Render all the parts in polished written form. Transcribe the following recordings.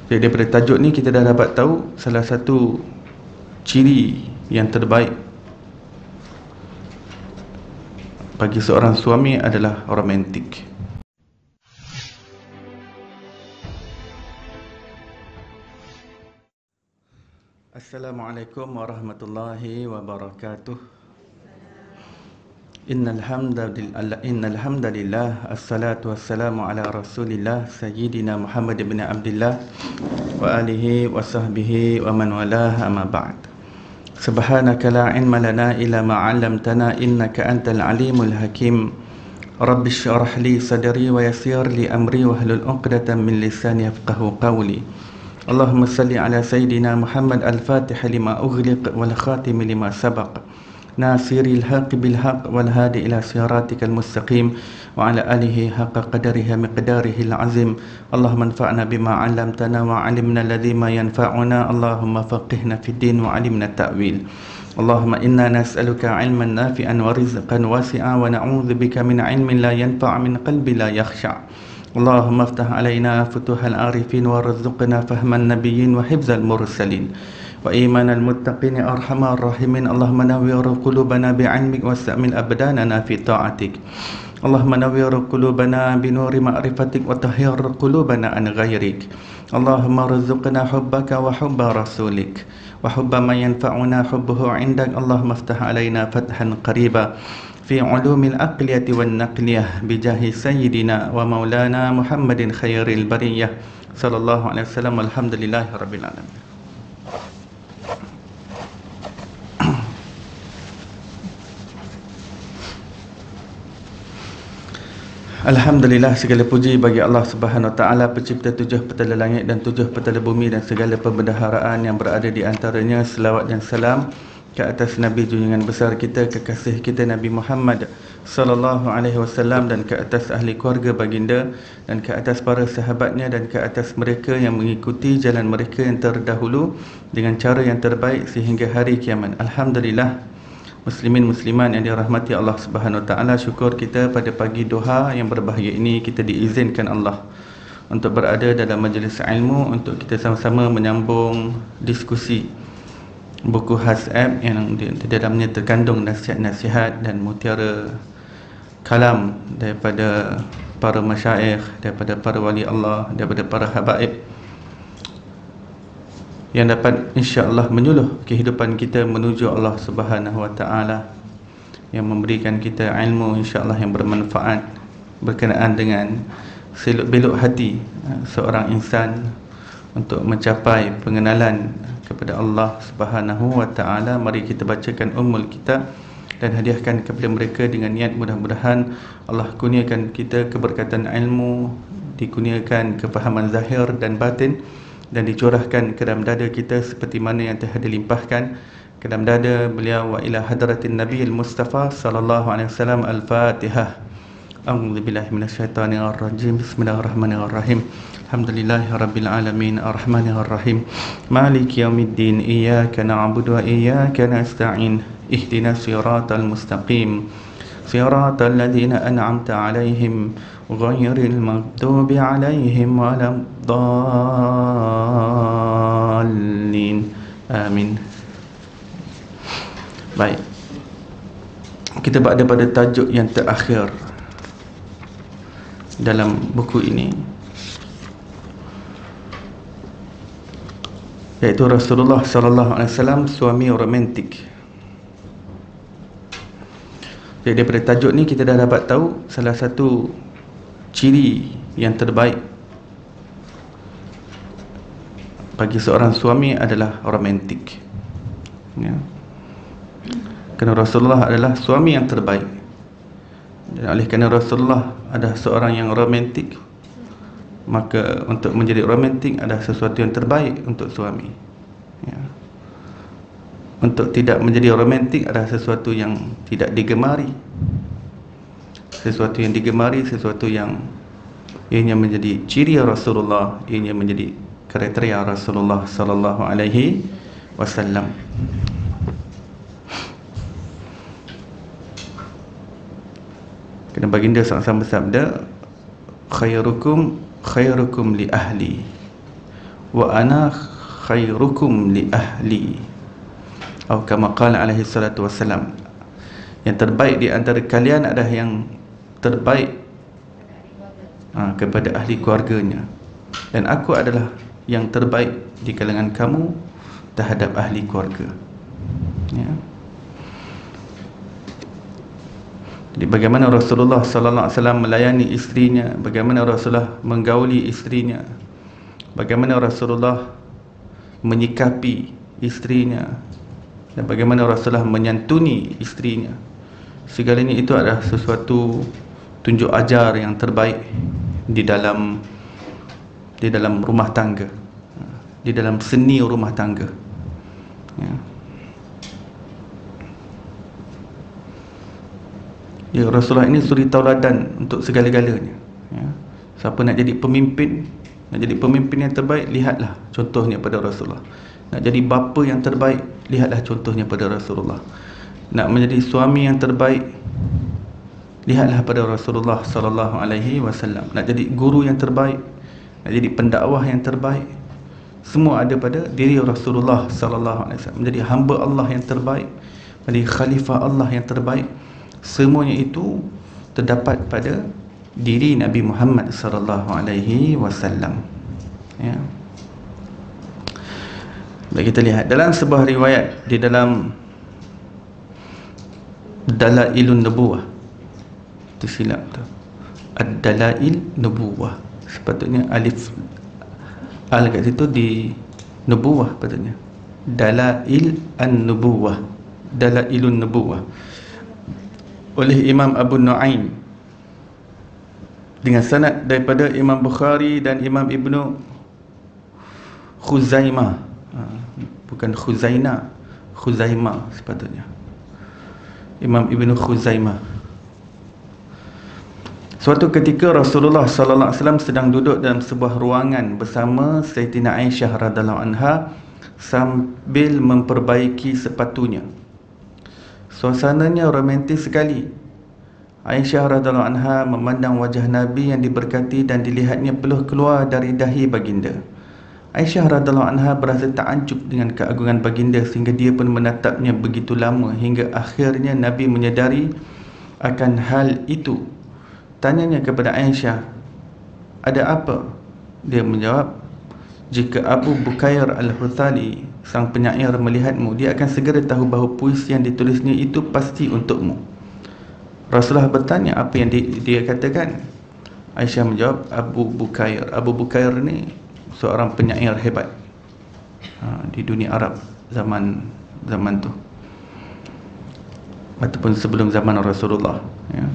Jadi daripada tajuk ni kita dah dapat tahu salah satu ciri yang terbaik bagi seorang suami adalah romantik. Assalamualaikum warahmatullahi wabarakatuh. Innal hamdalillah assalatu wassalamu ala rasulillah sayyidina Muhammad ibn Abdullah wa alihi wa sahbihi wa man walah, amma ba'd. Subhanaka la ilma lana illa ma 'allamtana innaka antal alimul hakim. Rabbi shrah li sadri wa yassir li amri wahlul 'uqdatam min lisani yafqahu qawli. Allahumma salli ala sayyidina Muhammad al-Fatih lima ughliq wal khatim lima sabaq, nasiril haqq bil haqq wal hadi ila siratikal mustaqim, wa ala alihi haqqa qadarihi miqdarihi al-azim. Allahumma anfa'na bima 'allamtana wa 'allimna alladhi ma yanfa'una. Allahumma faqihna fid din wa 'allimna ta'wil. Allahumma inna nas'aluka 'ilman nafi'an wa rizqan wasi'a wa na'udzubika min 'ilmin la yanfa' min qalbi la yakhsha'. Allahumma aftah alaina futuhal arifin warzuqna fahman nabiyyin wa hifzal mursalin wa imanal muttaqin ya arhamar rahimin. Allahumma nawwir qulubana bi'ilmik wasta'mil abdanana fi ta'atik. Allahumma nawwir qulubana binuri ma'rifatik wa tahhir qulubana an ghairik. Allahumma rzuqna hubbaka wa hubba rasulik wa hubba man yanfa'una hubbuhu 'indak. Allahumma aftah alaina fathan qariba fi ulumil aqliyati wan naqliyah bijahi sayyidina wa maulana Muhammadin khairil bariyah sallallahu alaihi wasallam. Alhamdulillahi rabbil alamin. Alhamdulillah, segala puji bagi Allah Subhanahu Wa Taala, pencipta tujuh petala langit dan tujuh petala bumi dan segala perbendaharaan yang berada di antaranya. Selawat dan salam ke atas Nabi junjungan besar kita, kekasih kita Nabi Muhammad sallallahu alaihi wasallam, dan ke atas ahli keluarga baginda, dan ke atas para sahabatnya, dan ke atas mereka yang mengikuti jalan mereka yang terdahulu dengan cara yang terbaik sehingga hari kiamat. Alhamdulillah, muslimin musliman yang dirahmati Allah Subhanahu Wa Taala, syukur kita pada pagi duha yang berbahagia ini kita diizinkan Allah untuk berada dalam majlis ilmu, untuk kita sama-sama menyambung diskusi buku Hasab yang di dalamnya terkandung nasihat-nasihat dan mutiara kalam daripada para masyayikh, daripada para wali Allah, daripada para habaib, yang dapat insya-Allah menyuluh kehidupan kita menuju Allah Subhanahu Wa Taala, yang memberikan kita ilmu insya-Allah yang bermanfaat berkenaan dengan seluk-beluk hati seorang insan untuk mencapai pengenalan kepada Allah Subhanahu Wa Taala. Mari kita bacakan ummul kitab dan hadiahkan kepada mereka dengan niat mudah-mudahan Allah kurniakan kita keberkatan ilmu, dikurniakan kefahaman zahir dan batin, dan dicurahkan ke dalam dada kita seperti mana yang telah dilimpahkan ke dalam dada beliau. Wa ila hadratin nabiyil mustafa sallallahu alaihi wasallam. Al-Fatihah. A'udzubillahi minasyaitonir rajim. Bismillahirrahmanirrahim. Alhamdulillahi rabbil alamin, arrahmanir rahim, maliki yaumiddin, iyyaka na'budu wa iyyaka nasta'in, ihdinas siratal mustaqim, siratal ladzina an'amta 'alaihim ghairil maghdubi 'alaihim waladdallin. Amin. Baik, kita berada pada tajuk yang terakhir dalam buku ini, iaitu Rasulullah sallallahu alaihi wasallam suami romantik. Jadi daripada tajuk ni kita dah dapat tahu salah satu ciri yang terbaik bagi seorang suami adalah romantik, ya. Kerana Rasulullah adalah suami yang terbaik, dan oleh kerana Rasulullah adalah seorang yang romantik, maka untuk menjadi romantik adalah sesuatu yang terbaik untuk suami, ya. Untuk tidak menjadi romantik adalah sesuatu yang tidak digemari. Sesuatu yang digemari, sesuatu yang ianya menjadi ciri Rasulullah, ianya menjadi kriteria Rasulullah sallallahu alaihi wasallam. Kerana baginda SAW bersabda, khairukum li ahli wa ana khairukum li ahli, atau kama qala alaihi salatu wassalam, yang terbaik di antara kalian adalah yang terbaik kepada ahli keluarganya, dan aku adalah yang terbaik di kalangan kamu terhadap ahli keluarga. Ya. Jadi bagaimana Rasulullah sallallahu alaihi wasallam melayani isterinya, bagaimana Rasulullah menggauli isterinya, bagaimana Rasulullah menyikapi isterinya, dan bagaimana Rasulullah menyantuni isterinya. Segalanya itu adalah sesuatu tunjuk ajar yang terbaik di dalam rumah tangga, di dalam seni rumah tangga. Ya. Ya, Rasulullah ini suri tauladan untuk segala-galanya. Ya. Siapa nak jadi pemimpin, nak jadi pemimpin yang terbaik, lihatlah contohnya pada Rasulullah. Nak jadi bapa yang terbaik, lihatlah contohnya pada Rasulullah. Nak menjadi suami yang terbaik, lihatlah pada Rasulullah sallallahu alaihi wasallam. Nak jadi guru yang terbaik, nak jadi pendakwah yang terbaik, semua ada pada diri Rasulullah sallallahu alaihi wasallam. Menjadi hamba Allah yang terbaik, menjadi khalifah Allah yang terbaik, semuanya itu terdapat pada diri Nabi Muhammad sallallahu alaihi wasallam. Ya. Baik, kita lihat dalam sebuah riwayat di dalam Dalailun Nubuwah, itu silap tu, Ad-Dalail Nubuwah, sepatutnya alif al kat situ di Nubuwah, patutnya Dalail An-Nubuwah, Dalailun Nubuwah, oleh Imam Abu Nu'aim dengan sanad daripada Imam Bukhari dan Imam Ibnu Khuzaimah, bukan Khuzaina, Khuzaimah sepatutnya, Imam Ibnu Khuzaimah. Suatu ketika Rasulullah sallallahu alaihi wasallam sedang duduk dalam sebuah ruangan bersama Sayyidatina Aisyah radhiyallahu anha sambil memperbaiki sepatunya. Suasananya romantis sekali. Aisyah radhiyallahu anha memandang wajah Nabi yang diberkati dan dilihatnya peluh keluar dari dahi baginda. Aisyah radhiyallahu anha berasa takjub dengan keagungan baginda sehingga dia pun menatapnya begitu lama hingga akhirnya Nabi menyadari akan hal itu. Tanyanya kepada Aisyah, ada apa? Dia menjawab, jika Abu Bukair Al-Huthali, sang penyair melihatmu, dia akan segera tahu bahawa puisi yang ditulisnya itu pasti untukmu. Rasulullah bertanya apa yang dia katakan. Aisyah menjawab, Abu Bukair. Abu Bukair ni seorang penyair hebat di dunia Arab zaman tu, ataupun sebelum zaman Rasulullah. Ya.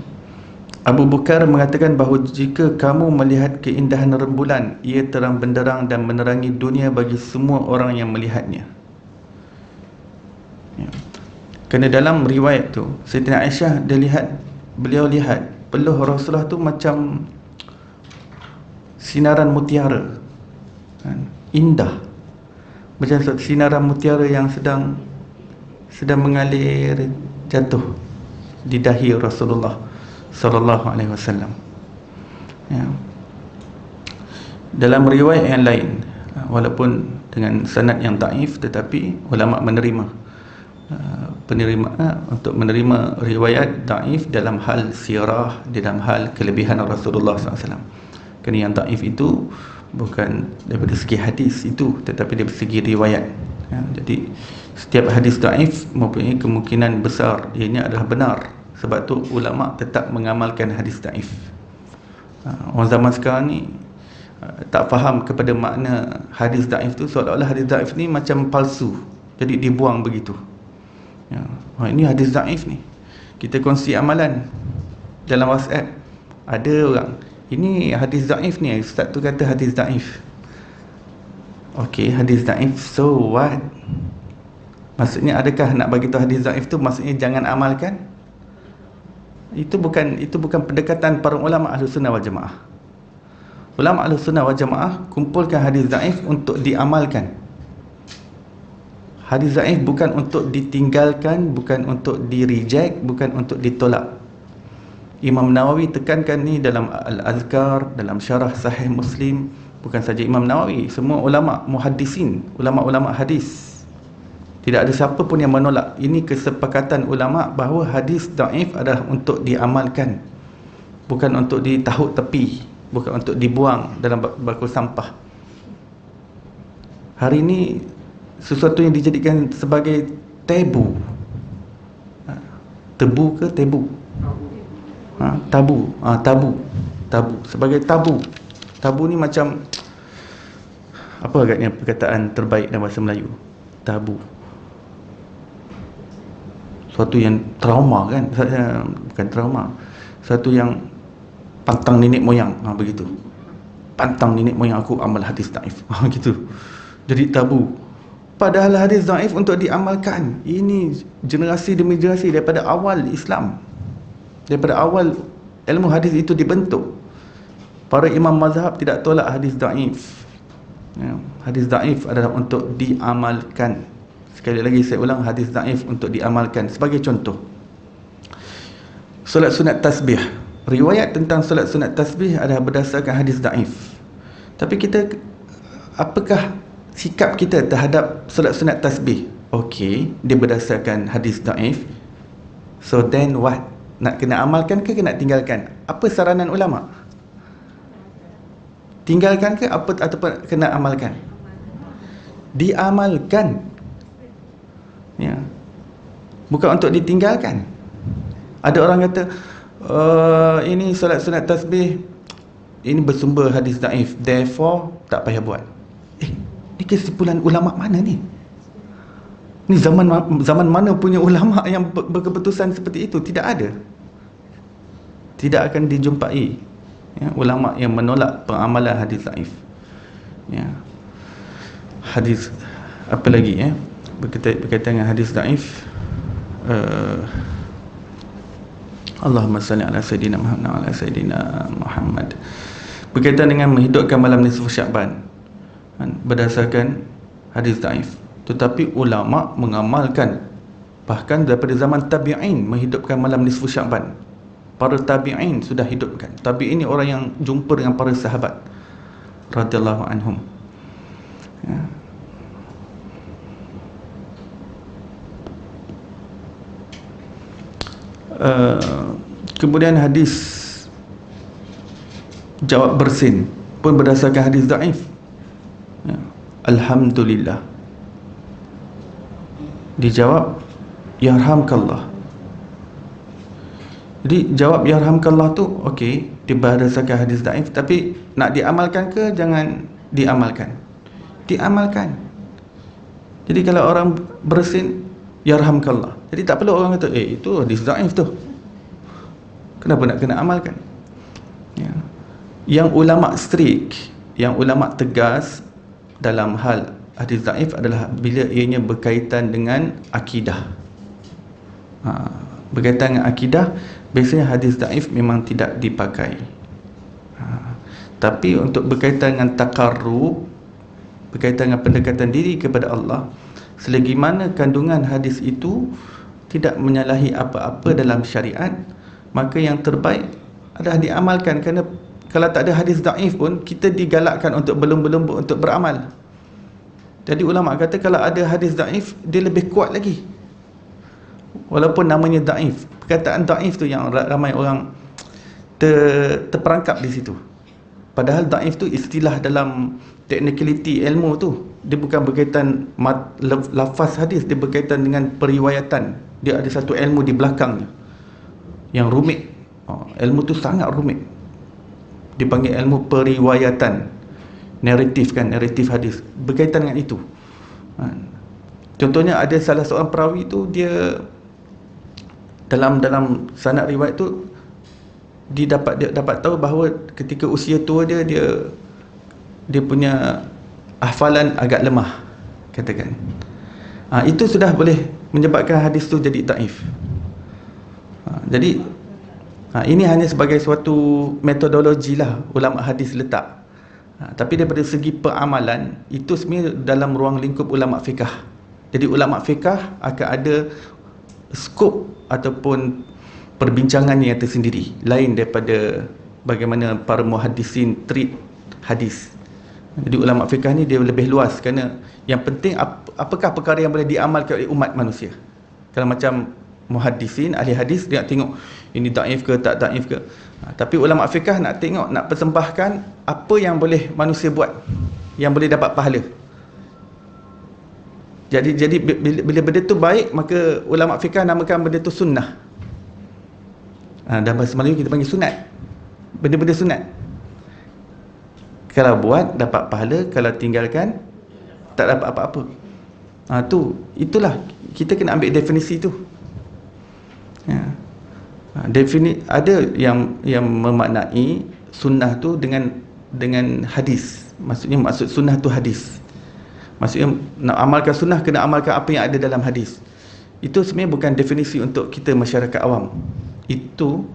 Abu Bukair mengatakan bahawa jika kamu melihat keindahan rembulan, ia terang benderang dan menerangi dunia bagi semua orang yang melihatnya. Ya. Kerana dalam riwayat tu, Sayyidatina Aisyah beliau lihat peluh Rasulullah tu macam sinaran mutiara, kan? Indah, macam sinaran mutiara yang sedang mengalir jatuh di dahi Rasulullah sallallahu alaihi wasallam. Ya. Dalam riwayat yang lain, walaupun dengan sanad yang dhaif, tetapi ulama menerima untuk menerima riwayat dhaif dalam hal sirah, dalam hal kelebihan Rasulullah SAW. Kerana yang dhaif itu bukan daripada segi hadis itu, tetapi dari segi riwayat. Ya, jadi setiap hadis dhaif mempunyai kemungkinan besar ianya adalah benar. Sebab tu ulama tetap mengamalkan hadis dhaif. Orang zaman sekarang ni tak faham kepada makna hadis dhaif tu, seolah-olah hadis dhaif ni macam palsu, jadi dibuang begitu. Ya, ini hadis dhaif ni, kita kongsi amalan dalam WhatsApp, ada orang, ini hadis dhaif ni, ustaz tu kata hadis dhaif. Okey, hadis dhaif, so what? Maksudnya adakah nak bagi tahu hadis dhaif tu maksudnya jangan amalkan? Itu bukan pendekatan para ulama Ahlussunnah wal Jamaah. Ulama Ahlussunnah wal Jamaah kumpulkan hadis dhaif untuk diamalkan. Hadis dhaif bukan untuk ditinggalkan, bukan untuk di-reject, bukan untuk ditolak. Imam Nawawi tekankan ni dalam Al-Azkar, dalam syarah Sahih Muslim, Bukan saja Imam Nawawi, semua ulama muhaddisin, ulama-ulama hadis. Tidak ada siapa pun yang menolak. Ini kesepakatan ulama bahawa hadis daif adalah untuk diamalkan, bukan untuk ditahuk tepi, bukan untuk dibuang dalam bako sampah. Hari ini sesuatu yang dijadikan sebagai tabu. Tebu ke tabu? Tabu. Tabu. Sebagai tabu. Tabu ni macam, apa agaknya perkataan terbaik dalam bahasa Melayu? Tabu. Suatu yang trauma kan? Bukan trauma. Suatu yang pantang nenek moyang. Begitu. Pantang nenek moyang aku amal hadis daif. Gitu. Jadi tabu. Padahal hadis daif untuk diamalkan. Ini generasi demi generasi daripada awal Islam. Daripada awal ilmu hadis itu dibentuk. Para imam mazhab tidak tolak hadis daif. Hadis daif adalah untuk diamalkan. Sekali lagi saya ulang, hadis daif untuk diamalkan. Sebagai contoh, solat sunat tasbih. Riwayat tentang solat sunat tasbih adalah berdasarkan hadis daif. Tapi kita, apakah sikap kita terhadap solat sunat tasbih? Okey, dia berdasarkan hadis daif. So then what? Nak kena amalkan ke nak tinggalkan? Apa saranan ulama? Tinggalkan ke apa ataupun kena amalkan? Diamalkan. Ya. Bukan untuk ditinggalkan. Ada orang kata ini solat sunat tasbih ini bersumber hadis daif, therefore tak payah buat. Ni kesimpulan ulama mana ni? Ni zaman mana punya ulama yang berkeputusan seperti itu? Tidak ada. Tidak akan dijumpai ulama yang menolak pengamalan hadis daif. Hadis apa lagi berkaitan dengan hadis daif, Allahumma salli ala Sayyidina Muhammad wa ala Sayyidina Muhammad. Berkaitan dengan menghidupkan malam nisfu Sya'ban berdasarkan hadis daif. Tetapi ulama mengamalkan, bahkan daripada zaman tabi'in menghidupkan malam nisfu Sya'ban. Para tabi'in sudah hidupkan. Tabi'in ni orang yang jumpa dengan para sahabat radhiyallahu anhum. Kemudian hadis jawab bersin pun berdasarkan hadis daif. Alhamdulillah, dijawab yarhamkallah. Jadi jawab yarhamkallah tu okey, dia berdasarkan hadis daif, tapi nak diamalkan ke jangan diamalkan? Diamalkan. Jadi kalau orang bersin yarhamkallah, jadi tak perlu orang kata itu hadis daif tu, kenapa nak kena amalkan? Yang ulama strict, yang ulama tegas dalam hal hadis daif adalah bila ianya berkaitan dengan akidah. Berkaitan dengan akidah, biasanya hadis daif memang tidak dipakai. Tapi untuk berkaitan dengan takarrub, berkaitan dengan pendekatan diri kepada Allah, selagi mana kandungan hadis itu tidak menyalahi apa-apa dalam syariat, maka yang terbaik adalah diamalkan. Kerana kalau tak ada hadis daif pun, kita digalakkan untuk berlumba-lumba untuk beramal. Jadi ulama kata kalau ada hadis daif, dia lebih kuat lagi. Walaupun namanya daif, perkataan daif tu yang ramai orang terperangkap di situ. Padahal daif tu istilah dalam technicality ilmu tu. Dia bukan berkaitan lafaz hadis, dia berkaitan dengan periwayatan. Dia ada satu ilmu di belakangnya yang rumit. Ilmu tu sangat rumit. Dipanggil ilmu periwayatan, naratif kan, naratif hadis, berkaitan dengan itu. Contohnya ada salah seorang perawi tu, dia dalam sanad riwayat tu dia dapat tahu bahawa ketika usia tua dia punya hafalan agak lemah, katakan. Itu sudah boleh menyebabkan hadis tu jadi daif. Jadi ini hanya sebagai suatu metodologi lah ulama hadis letak. Tapi daripada segi peramalan, itu sebenarnya dalam ruang lingkup ulama fiqah. Jadi ulama fiqah akan ada skop ataupun perbincangannya yang tersendiri, lain daripada bagaimana para muhaddisin treat hadis. Jadi ulama fiqh ni dia lebih luas, kerana yang penting apakah perkara yang boleh diamalkan oleh umat manusia. Kalau macam muhaddisin, ahli hadis, dia nak tengok ini daif ke tak daif ke. Tapi ulama fiqh nak tengok, nak persembahkan apa yang boleh manusia buat, yang boleh dapat pahala. Jadi bila benda tu baik, maka ulama fiqh namakan benda tu sunnah. Dalam bahasa Melayu kita panggil sunat. Benda-benda sunat. Kalau buat dapat pahala, kalau tinggalkan tak dapat apa-apa. Itulah kita kena ambil definisi tu. Ada yang memaknai sunnah tu dengan hadis. Maksud sunnah tu hadis. Maksudnya nak amalkan sunnah, kena amalkan apa yang ada dalam hadis. Itu sebenarnya bukan definisi untuk kita masyarakat awam. Itu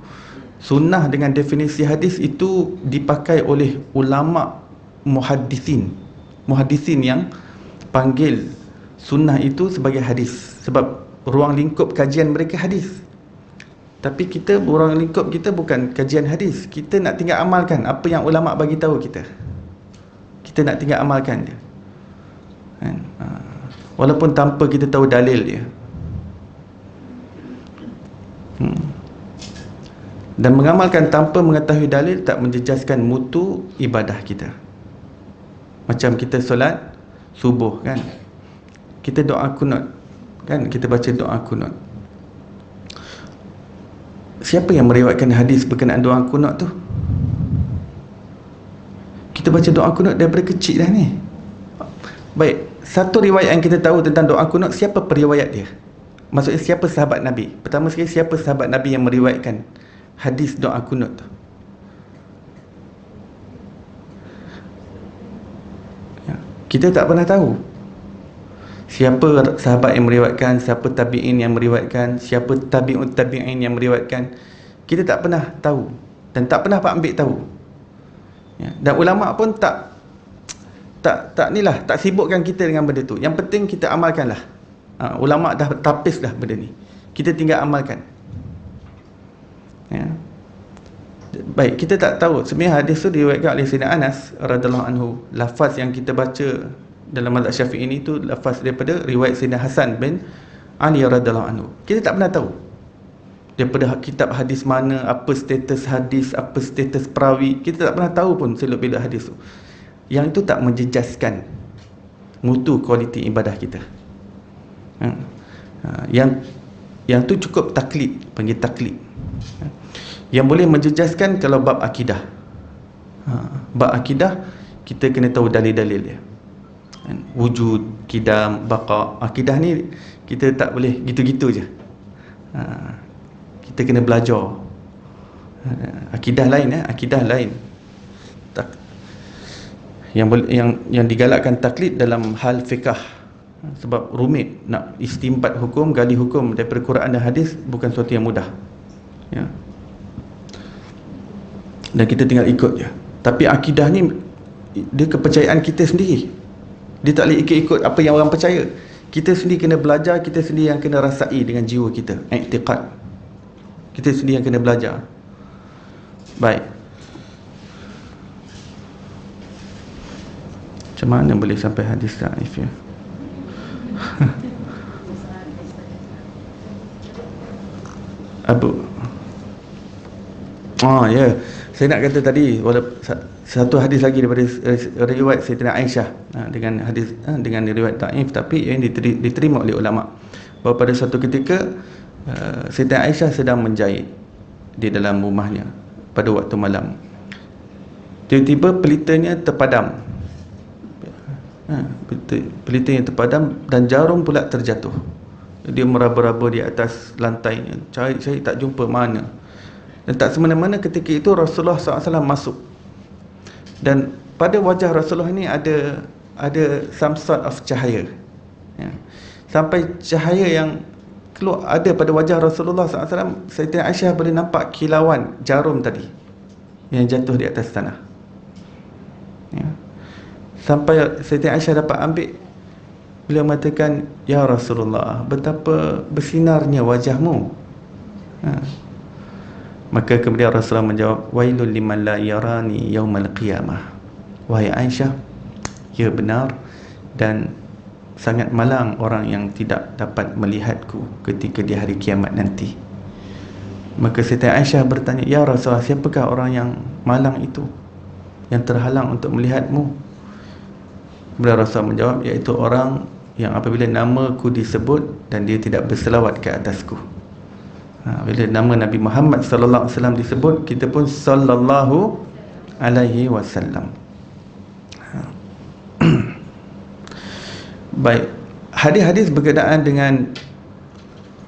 sunnah dengan definisi hadis itu dipakai oleh ulama muhaddisin yang panggil sunnah itu sebagai hadis, sebab ruang lingkup kajian mereka hadis. Tapi kita, ruang lingkup kita bukan kajian hadis. Kita nak tinggal amalkan apa yang ulama bagi tahu kita. Kita nak tinggal amalkan dia, kan? Walaupun tanpa kita tahu dalil dia. Dan mengamalkan tanpa mengetahui dalil tak menjejaskan mutu ibadah kita. Macam kita solat subuh, kan, kita doa kunut, kan, kita baca doa kunut. Siapa yang meriwayatkan hadis berkenaan doa kunut tu? Kita baca doa kunut daripada kecil dah ni. Baik, satu riwayat yang kita tahu tentang doa kunut, siapa periwayat dia? Maksudnya siapa sahabat Nabi? Pertama sekali, siapa sahabat Nabi yang meriwayatkan hadis doa kunut tu? Kita tak pernah tahu siapa sahabat yang meriwayatkan, siapa tabi'in yang meriwayatkan, siapa tabi'ut tabi'in yang meriwayatkan. Kita tak pernah tahu dan tak pernah ambil tahu. Dan ulama pun tak sibukkan kita dengan benda tu. Yang penting kita amalkanlah. Ulama dah tapis dah benda ni, kita tinggal amalkan. Baik, kita tak tahu sebenarnya hadis tu diriwayatkan oleh Sayyidina Anas radhiyallahu anhu. Lafaz yang kita baca dalam mazhab Syafi'i ini tu lafaz daripada riwayat Sayyidina Hasan bin Ali radhiyallahu anhu. Kita tak pernah tahu daripada kitab hadis mana, apa status hadis, apa status perawi. Kita tak pernah tahu pun seluk-beluk hadis tu. Yang itu tak menjejaskan mutu kualiti ibadah kita. Yang tu cukup taklid, panggil taklid. Yang boleh menjejaskan kalau bab akidah. Bab akidah kita kena tahu dalil-dalil dia. Wujud, qidam, baqa. Akidah ni kita tak boleh gitu-gitu je. Kita kena belajar. Akidah lain, akidah lain. Yang digalakkan taklid dalam hal fiqh, sebab rumit. Nak istinbat hukum, gali hukum daripada Quran dan hadis bukan sesuatu yang mudah, ya. Dan kita tinggal ikut je. Tapi akidah ni dia kepercayaan kita sendiri. Dia tak boleh ikut-ikut apa yang orang percaya. Kita sendiri kena belajar, kita sendiri yang kena rasai dengan jiwa kita, i'tiqad. Kita sendiri yang kena belajar. Baik, macam mana boleh sampai hadis dhaif, ya? Ya, saya nak kata tadi, satu hadis lagi daripada riwayat Sayyidina Aisyah, dengan hadis dengan riwayat dhaif tapi yang diterima oleh ulama, bahawa pada satu ketika Sayyidina Aisyah sedang menjahit di dalam rumahnya pada waktu malam. Tiba-tiba pelitanya terpadam. Pelitanya terpadam dan jarum pula terjatuh. Dia meraba-raba di atas lantainya, cari tak jumpa mana. Dan tak semena-mena ketika itu Rasulullah SAW masuk. Dan pada wajah Rasulullah ini ada some sort of cahaya, ya. Sampai cahaya yang keluar ada pada wajah Rasulullah SAW, Sayyidatina Aisyah boleh nampak kilauan jarum tadi yang jatuh di atas tanah, ya. Sampai Sayyidatina Aisyah dapat ambil, beliau mengatakan, "Ya Rasulullah, betapa bersinarnya wajahmu." Maka kemudian Rasulullah menjawab, "Wailul liman la yarani yaumal qiyamah." Wahai Aisyah, ya benar, dan sangat malang orang yang tidak dapat melihatku ketika di hari kiamat nanti. Maka Siti Aisyah bertanya, ya Rasulullah, siapakah orang yang malang itu, yang terhalang untuk melihatmu? Beliau Rasul menjawab, iaitu orang yang apabila namaku disebut dan dia tidak berselawat ke atasku. Bila nama Nabi Muhammad sallallahu alaihi wasallam disebut, kita pun sallallahu alaihi wasallam. Baik, hadis-hadis berkenaan dengan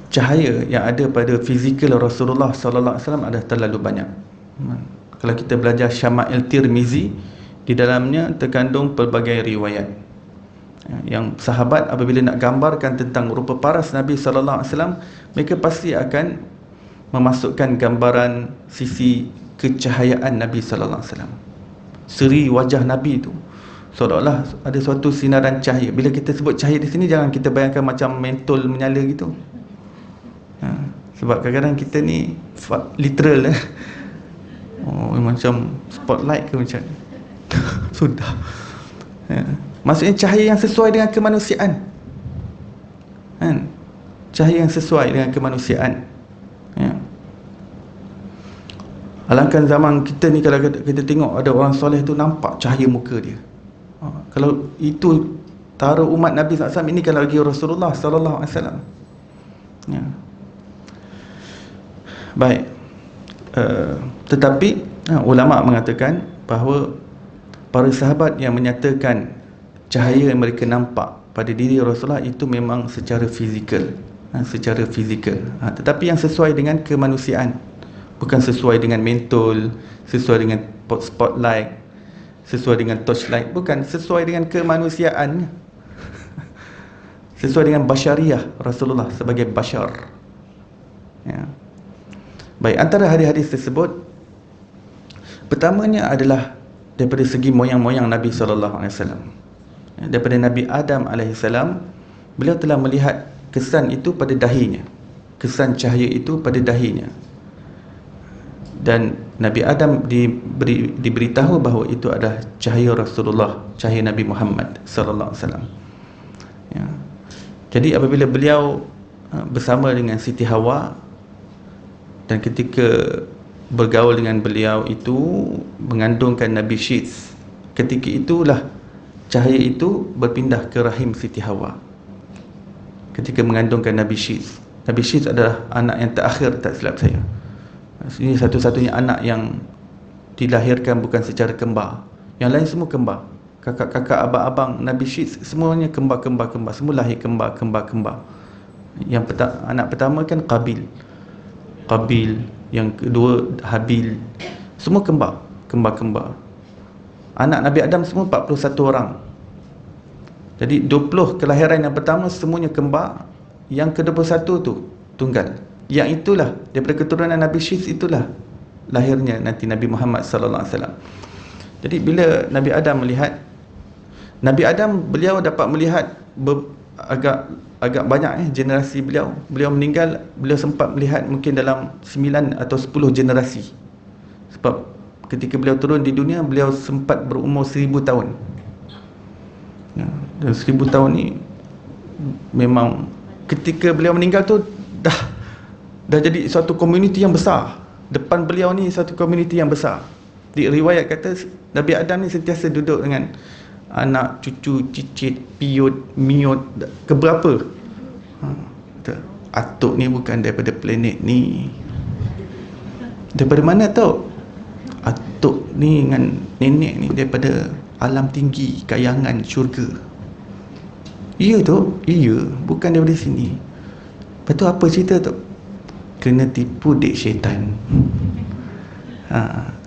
cahaya yang ada pada fizikal Rasulullah sallallahu alaihi wasallam ada terlalu banyak. Kalau kita belajar Syama'il Tirmizi, di dalamnya terkandung pelbagai riwayat yang sahabat apabila nak gambarkan tentang rupa paras Nabi sallallahu alaihi wasallam, mereka pasti akan memasukkan gambaran sisi kecahayaan Nabi sallallahu alaihi wasallam. Seri wajah Nabi itu seolah-olah ada suatu sinaran cahaya. Bila kita sebut cahaya di sini, jangan kita bayangkan macam mentol menyala gitu. Sebab kadang-kadang kita ni literal macam spotlight ke macam sudah. Maksudnya cahaya yang sesuai dengan kemanusiaan, kan? Cahaya yang sesuai dengan kemanusiaan. Alangkah zaman kita ni, kalau kita tengok ada orang soleh tu, nampak cahaya muka dia. Kalau itu taruh umat Nabi SAW, ini kalau lagi Rasulullah sallallahu alaihi wasallam. Baik. Tetapi ulama mengatakan bahawa para sahabat yang menyatakan cahaya yang mereka nampak pada diri Rasulullah itu memang secara fizikal, tetapi yang sesuai dengan kemanusiaan, bukan sesuai dengan mentol, sesuai dengan spotlight, sesuai dengan torchlight, bukan, sesuai dengan kemanusiaan, sesuai dengan basyariah Rasulullah sebagai bashar. Baik, antara hadis-hadis tersebut, pertamanya adalah daripada segi moyang-moyang Nabi SAW. Daripada Nabi Adam AS, beliau telah melihat kesan itu pada dahinya, kesan cahaya itu pada dahinya. Dan Nabi Adam diberitahu bahawa itu adalah cahaya Rasulullah, cahaya Nabi Muhammad sallallahu alaihi wasallam. Jadi apabila beliau bersama dengan Siti Hawa, dan ketika bergaul dengan beliau itu mengandungkan Nabi Syith, ketika itulah cahaya itu berpindah ke rahim Siti Hawa. Ketika mengandungkan Nabi Syith, Nabi Syith adalah anak yang terakhir, tak silap saya. Ini satu-satunya anak yang dilahirkan bukan secara kembar. Yang lain semua kembar. Kakak-kakak, abang-abang Nabi Syith semuanya kembar-kembar, semua lahir kembar. Yang anak pertama kan Qabil, yang kedua Habil, semua kembar. Anak Nabi Adam semua 41 orang. Jadi 20 kelahiran yang pertama semuanya kembar, yang ke-21 tu tunggal. Yang itulah daripada keturunan Nabi Syith, itulah lahirnya nanti Nabi Muhammad sallallahu alaihi wasallam. Jadi bila Nabi Adam melihat, Nabi Adam, beliau dapat melihat agak banyak generasi beliau. Beliau meninggal, beliau sempat melihat mungkin dalam 9 atau 10 generasi. Sebab ketika beliau turun di dunia, beliau sempat berumur 1000 tahun. Dan 1000 tahun ni memang ketika beliau meninggal tu dah jadi suatu komuniti yang besar. Depan beliau ni satu komuniti yang besar. Di riwayat kata Nabi Adam ni sentiasa duduk dengan anak, cucu, cicit, piut, miut, keberapa. Atuk ni bukan daripada planet ni. Daripada mana tau? Atuk ni dengan nenek ni daripada alam tinggi, kayangan syurga. Ya tu? Ya, bukan daripada sini. Lepas tu apa cerita tu? Kena tipu dek syaitan.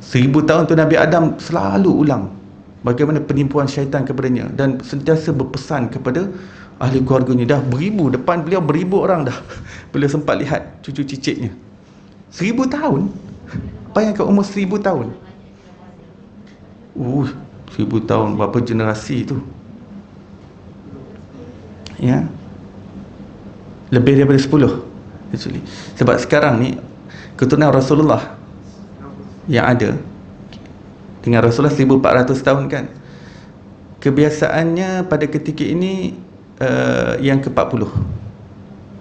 1000 tahun tu Nabi Adam selalu ulang bagaimana penipuan syaitan kepadanya, dan sentiasa berpesan kepada ahli keluarganya. Dah depan beliau beribu orang dah beliau sempat lihat cucu cicitnya. 1000 tahun. Bayangkan umur 1000 tahun. 1000 tahun, berapa generasi tu? Ya, lebih daripada 10 actually. Sebab sekarang ni keturunan Rasulullah yang ada dengan Rasulullah 1400 tahun kan, kebiasaannya pada ketika ini yang ke-40.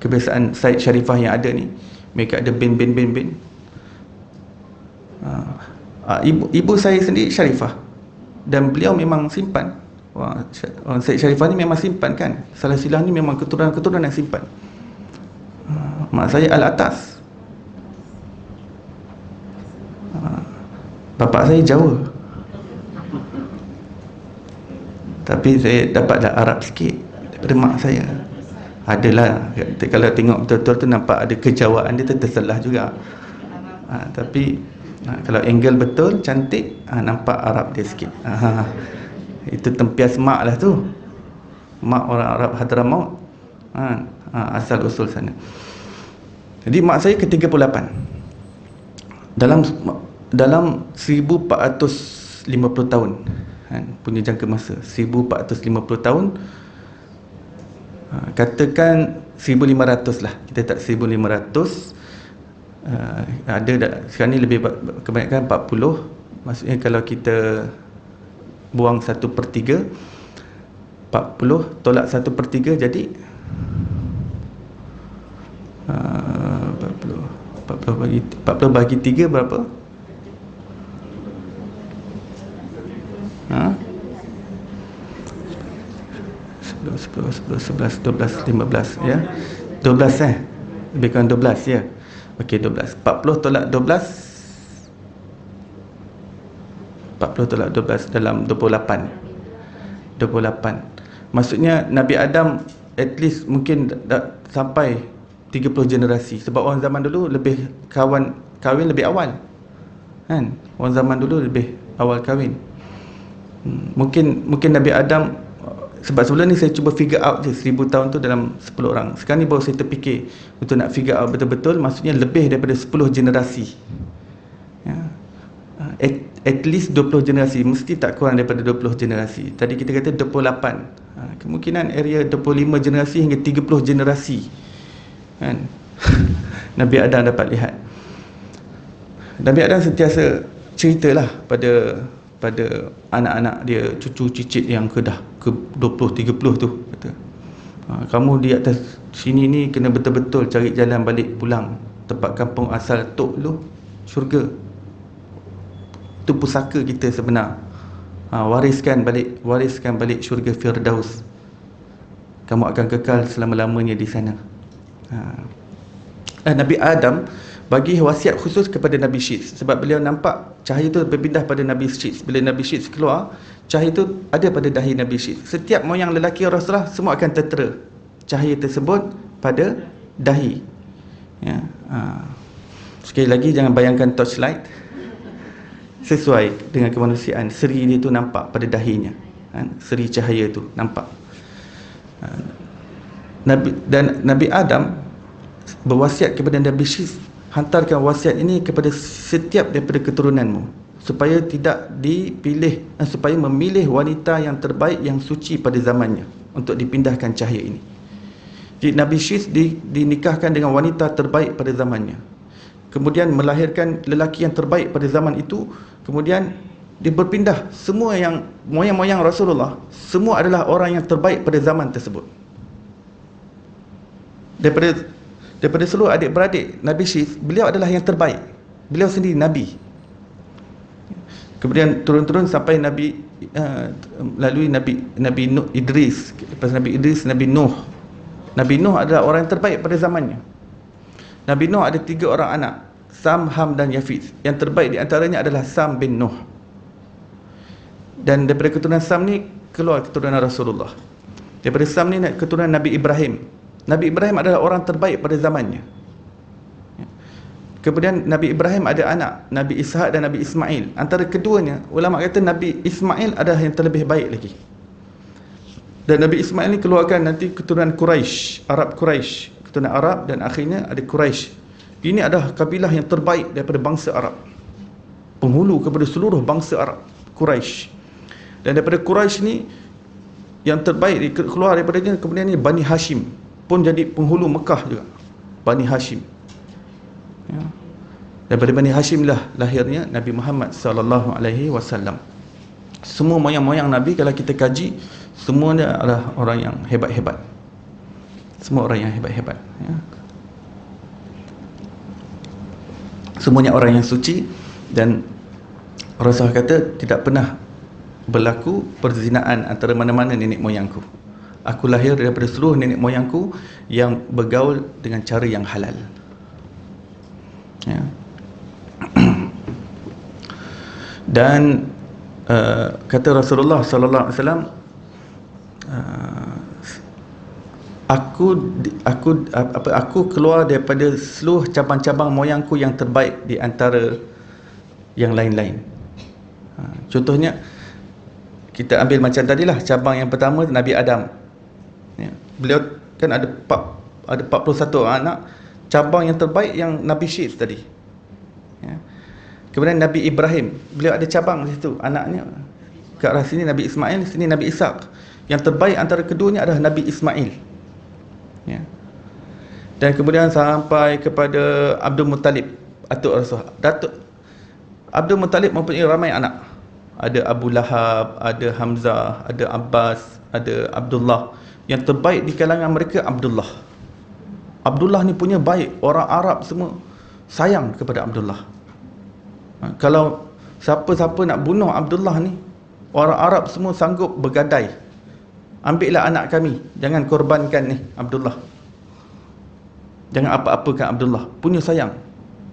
Kebiasaan Syed Sharifah yang ada ni, mereka ada bin. Ibu saya sendiri Sharifah, dan beliau memang simpan. Syed Sharifah ni memang simpan kan, salah silah ni memang keturunan yang simpan. Mak saya Al-Atas, bapak saya Jawa, tapi saya dapatlah Arab sikit daripada mak saya. Adalah, kalau tengok betul-betul tu nampak ada kejawaan dia, tersalah juga. Tapi kalau angle betul, cantik, nampak Arab dia sikit. Itu tempias mak lah tu, mak orang Arab Hadramaut, asal usul sana. Jadi mak saya ke-38 dalam 1450 tahun, punya jangka masa 1450 tahun, katakan 1500 lah, kita tak 1500. Ada sekarang ni lebih kebanyakan 40. Maksudnya kalau kita buang 1/3, 40 tolak 1/3 jadi 40 bagi 3 berapa? 10, 11, 12, 15 ya. 12 lebih kurang 12 ya. Okey, 12. 40 tolak 12, 40 tolak 12 dalam 28. Maksudnya Nabi Adam at least mungkin sampai 30 generasi, sebab orang zaman dulu lebih kahwin lebih awal kan. Orang zaman dulu lebih awal kahwin. Mungkin Nabi Adam, sebab sebelum ni saya cuba figure out je 1000 tahun tu dalam 10 orang. Sekarang ni baru saya terfikir untuk nak figure out betul-betul, maksudnya lebih daripada 10 generasi ya. At least 20 generasi, mesti tak kurang daripada 20 generasi. Tadi kita kata 28, kemungkinan area 25 generasi hingga 30 generasi kan. Nabi Adam dapat lihat. Nabi Adam sentiasa ceritalah pada anak-anak dia, cucu cicit yang dah ke 20-30 tu, kata, kamu di atas sini ni kena betul-betul cari jalan balik pulang tempat kampung asal tok lu, syurga. Itu pusaka kita sebenar. Wariskan balik syurga Firdaus. Kamu akan kekal selama-lamanya di sana. Nabi Adam bagi wasiat khusus kepada Nabi Syeds, sebab beliau nampak cahaya itu berpindah pada Nabi Syeds. Bila Nabi Syeds keluar, cahaya itu ada pada dahi Nabi Syeds. Setiap moyang lelaki Rasulullah semua akan tertera cahaya tersebut pada dahi ya. Sekali lagi, jangan bayangkan torchlight, sesuai dengan kemanusiaan. Seri dia tu nampak pada dahinya kan? Seri cahaya tu nampak. Nabi Adam berwasiat kepada Nabi Syeds, hantarkan wasiat ini kepada setiap daripada keturunanmu, supaya tidak dipilih, supaya memilih wanita yang terbaik, yang suci pada zamannya untuk dipindahkan cahaya ini. Jadi Nabi Syeds dinikahkan dengan wanita terbaik pada zamannya, kemudian melahirkan lelaki yang terbaik pada zaman itu. Kemudian dia berpindah, semua yang moyang-moyang Rasulullah semua adalah orang yang terbaik pada zaman tersebut. Daripada seluruh adik-beradik Nabi Syeds, beliau adalah yang terbaik. Beliau sendiri Nabi. Kemudian turun-turun sampai Nabi, melalui Nabi Nuh, Idris. Lepas Nabi Idris, Nabi Nuh. Nabi Nuh adalah orang yang terbaik pada zamannya. Nabi Nuh ada 3 orang anak, Sam, Ham dan Yafith. Yang terbaik di antaranya adalah Sam bin Nuh. Dan daripada keturunan Sam ni keluar keturunan Rasulullah. Daripada Sam ni keturunan Nabi Ibrahim. Nabi Ibrahim adalah orang terbaik pada zamannya. Kemudian Nabi Ibrahim ada anak, Nabi Ishaq dan Nabi Ismail. Antara keduanya, ulama kata Nabi Ismail adalah yang terlebih baik lagi. Dan Nabi Ismail ni keluarkan nanti keturunan Quraisy, Arab Quraisy, keturunan Arab, dan akhirnya ada Quraisy. Ini adalah kabilah yang terbaik daripada bangsa Arab, penghulu kepada seluruh bangsa Arab, Quraisy. Dan daripada Quraisy ni yang terbaik keluar daripadanya, kemudian ni Bani Hashim pun jadi penghulu Mekah juga, Bani Hashim ya. Daripada Bani Hashim lah lahirnya Nabi Muhammad sallallahu alaihi wasallam. Semua moyang-moyang Nabi kalau kita kaji, semuanya adalah orang yang hebat-hebat. Semua orang yang hebat-hebat, ya. Semuanya orang yang suci. Dan Rasulullah kata tidak pernah berlaku perzinaan antara mana-mana nenek moyangku. Aku lahir daripada seluruh nenek moyangku yang bergaul dengan cara yang halal, ya. Dan kata Rasulullah sallallahu alaihi wasallam, aku keluar daripada seluruh cabang-cabang moyangku yang terbaik di antara yang lain-lain. Contohnya kita ambil macam tadilah, cabang yang pertama Nabi Adam, ya. Beliau kan ada 41 anak. Cabang yang terbaik yang Nabi Syith tadi, ya. Kemudian Nabi Ibrahim, beliau ada cabang di situ, anaknya ke arah sini Nabi Ismail, sini Nabi Ishaq. Yang terbaik antara keduanya adalah Nabi Ismail, ya. Dan kemudian sampai kepada Abdul Muttalib, atuk Rasulullah. Datuk Abdul Muttalib mempunyai ramai anak. Ada Abu Lahab, ada Hamzah, ada Abbas, ada Abdullah. Yang terbaik di kalangan mereka Abdullah. Abdullah ni punya baik, orang Arab semua sayang kepada Abdullah. Kalau siapa-siapa nak bunuh Abdullah ni, orang Arab semua sanggup bergadai, ambillah anak kami, jangan korbankan ni Abdullah, jangan apa-apakan Abdullah. Punya sayang,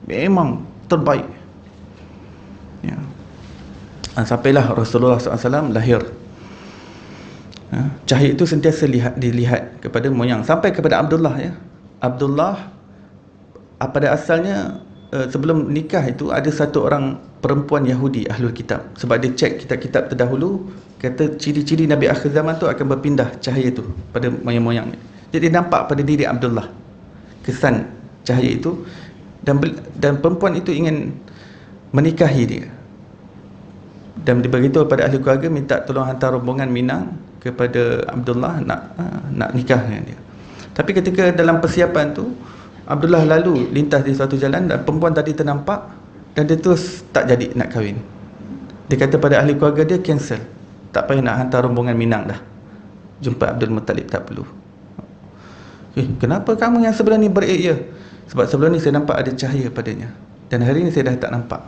memang terbaik, ya. Sampailah Rasulullah SAW lahir. Cahaya itu sentiasa dilihat kepada moyang, sampai kepada Abdullah, ya. Abdullah pada asalnya, sebelum nikah itu ada satu orang perempuan Yahudi Ahlul Kitab. Sebab dia cek kitab-kitab terdahulu, kata ciri-ciri Nabi akhir zaman tu akan berpindah cahaya itu pada moyang-moyang. Jadi nampak pada diri Abdullah kesan cahaya itu, dan perempuan itu ingin menikahi dia. Dan diberitahu pada ahli keluarga, minta tolong hantar rombongan Minang kepada Abdullah nak nikah dengan dia. Tapi ketika dalam persiapan tu, Abdullah lalu lintas di suatu jalan dan perempuan tadi ternampak, dan dia terus tak jadi nak kahwin. Dia kata pada ahli keluarga dia, cancel, tak payah nak hantar rombongan Minang dah, jumpa Abdul Muttalib tak perlu. Kenapa kamu yang sebelah ni berik ya? Sebab sebelah ni saya nampak ada cahaya padanya, dan hari ni saya dah tak nampak.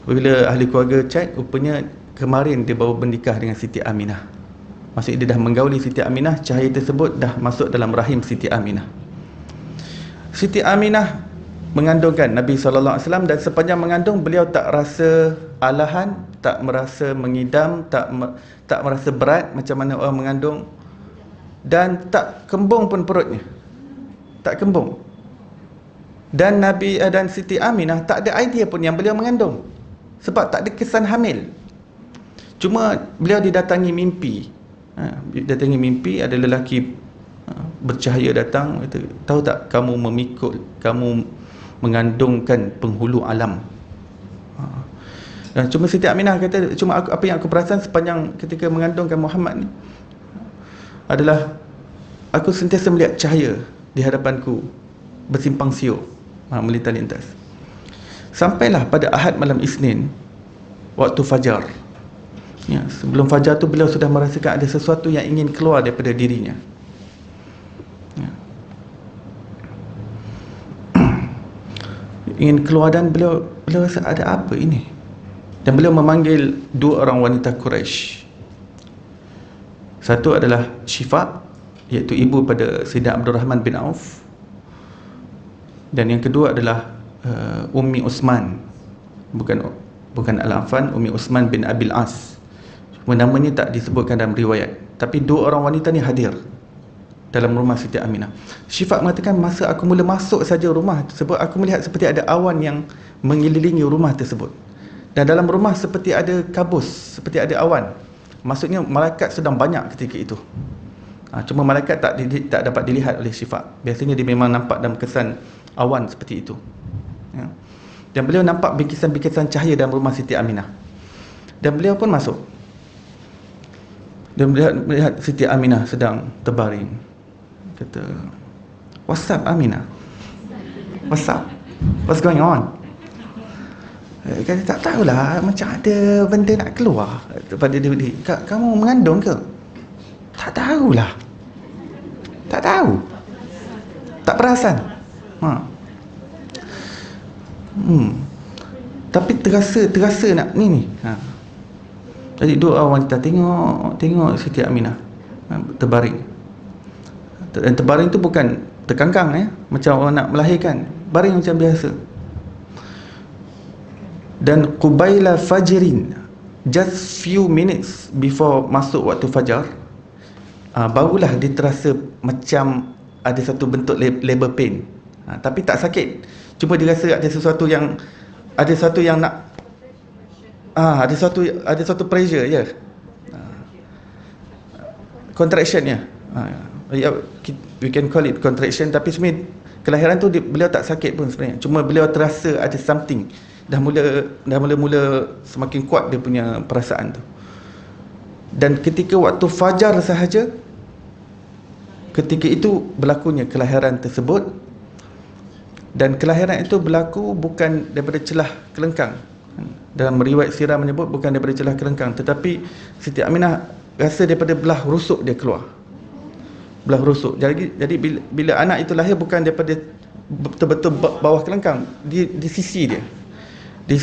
Bila ahli keluarga cek, rupanya kemarin dia baru bernikah dengan Siti Aminah. Maksudnya dia dah menggauli Siti Aminah, cahaya tersebut dah masuk dalam rahim Siti Aminah. Siti Aminah mengandungkan Nabi SAW, dan sepanjang mengandung beliau tak rasa alahan, tak merasa mengidam, tak merasa berat macam mana orang mengandung, dan tak kembung pun perutnya, tak kembung. Dan Nabi dan Siti Aminah tak ada idea pun yang beliau mengandung, sebab tak ada kesan hamil. Cuma beliau didatangi mimpi. Datangi mimpi, ada lelaki bercahaya datang, kata, tahu tak kamu memikul, kamu mengandungkan penghulu alam. Dan cuma Siti Aminah kata, cuma apa yang aku perasan sepanjang ketika mengandungkan Muhammad ni adalah aku sentiasa melihat cahaya di hadapanku bersimpang siur, melintas lintas. Sampailah pada Ahad malam Isnin, waktu fajar, ya, sebelum fajar tu beliau sudah merasakan ada sesuatu yang ingin keluar daripada dirinya, ya. Ingin keluar, dan beliau rasa ada apa ini, dan beliau memanggil dua orang wanita Quraisy. Satu adalah Syifa, iaitu ibu pada Sayyidina Abdul Rahman bin Auf, dan yang kedua adalah Ummi Uthman, bukan Al-Affan, Ummi Uthman bin Abil As. Namanya tak disebutkan dalam riwayat, tapi dua orang wanita ni hadir dalam rumah Siti Aminah. Syifa mengatakan, masa aku mula masuk saja rumah tersebut, aku melihat seperti ada awan yang mengelilingi rumah tersebut, dan dalam rumah seperti ada kabus, seperti ada awan. Maksudnya malaikat sedang banyak ketika itu. Cuma malaikat tak dapat dilihat oleh Syifa. Biasanya dia memang nampak dalam kesan awan seperti itu, ya. Dan beliau nampak bingkisan-bingkisan cahaya dalam rumah Siti Aminah, dan beliau pun masuk dan melihat Siti Aminah sedang terbaring. Kata, "What's up Aminah? What's up? What's going on?" Kata tak tahulah, macam ada benda nak keluar pada dia. Kamu mengandung ke? Tak tahulah. Tak tahu. Tak perasan. Tapi terasa nak ni. Jadi dua wanita tengok Siti Aminah terbaring. Dan terbaring tu bukan terkangkang macam orang nak melahirkan, baring macam biasa. Dan qubaila fajrin, just few minutes before masuk waktu fajar, barulah dia terasa macam ada satu bentuk labor pain, tapi tak sakit. Cuma dia rasa ada sesuatu yang nak, ada satu pressure contraction we can call it contraction. Tapi sebenarnya kelahiran tu beliau tak sakit pun sebenarnya, cuma beliau terasa ada something. Dah mula semakin kuat dia punya perasaan tu. Dan ketika waktu fajar sahaja, ketika itu berlakunya kelahiran tersebut. Dan kelahiran itu berlaku bukan daripada celah kelengkang. Dalam riwayat sirah menyebut bukan daripada celah kelengkang, tetapi Siti Aminah rasa daripada belah rusuk dia keluar. Belah rusuk. Jadi bila anak itu lahir bukan daripada betul-betul bawah kelengkang, di sisi dia. Di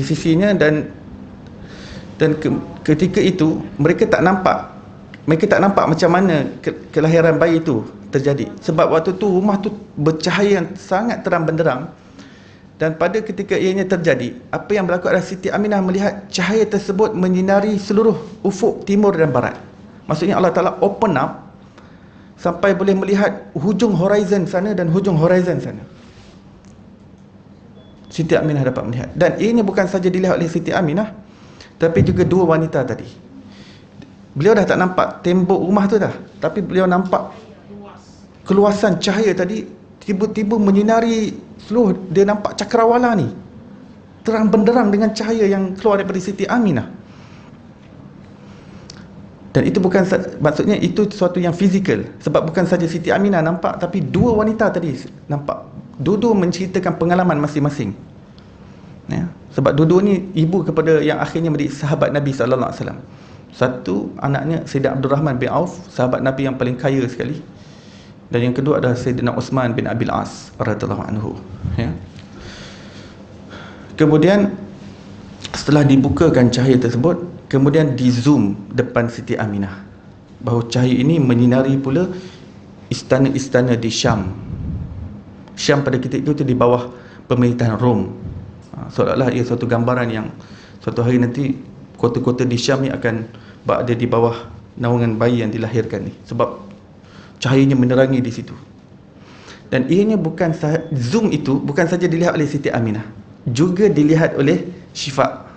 sisinya. Dan ketika itu mereka tak nampak macam mana kelahiran bayi itu terjadi, sebab waktu tu rumah tu bercahaya yang sangat terang benderang. Dan pada ketika ianya terjadi, apa yang berlaku adalah Siti Aminah melihat cahaya tersebut menyinari seluruh ufuk timur dan barat. Maksudnya Allah Ta'ala open up sampai boleh melihat hujung horizon sana dan hujung horizon sana. Siti Aminah dapat melihat. Dan ianya bukan saja dilihat oleh Siti Aminah, tapi juga dua wanita tadi. Beliau dah tak nampak tembok rumah tu dah, tapi beliau nampak keluasan cahaya tadi tiba-tiba menyinari seluruh. Dia nampak cakrawala ni terang benderang dengan cahaya yang keluar daripada Siti Aminah. Dan itu bukan, maksudnya itu sesuatu yang fizikal, sebab bukan saja Siti Aminah nampak, tapi dua wanita tadi nampak. Dua-dua menceritakan pengalaman masing-masing. Sebab dua-dua ni ibu kepada yang akhirnya menjadi sahabat Nabi SAW. Satu anaknya Sayyidina Abdul Rahman bin Auf, sahabat Nabi yang paling kaya sekali. Dan yang kedua adalah Sayyidina Uthman bin Abil As radhiyallahu anhu. Kemudian setelah dibukakan cahaya tersebut, kemudian di zoom depan Siti Aminah, bahawa cahaya ini menyinari pula istana-istana di Syam. Syam pada ketika itu di bawah pemerintahan Rom. Seolah-olah ia suatu gambaran yang suatu hari nanti kota-kota di Syam ni akan berada di bawah naungan bayi yang dilahirkan ni, sebab cahayanya menerangi di situ. Dan ianya bukan zoom itu bukan saja dilihat oleh Siti Aminah, juga dilihat oleh Syifa.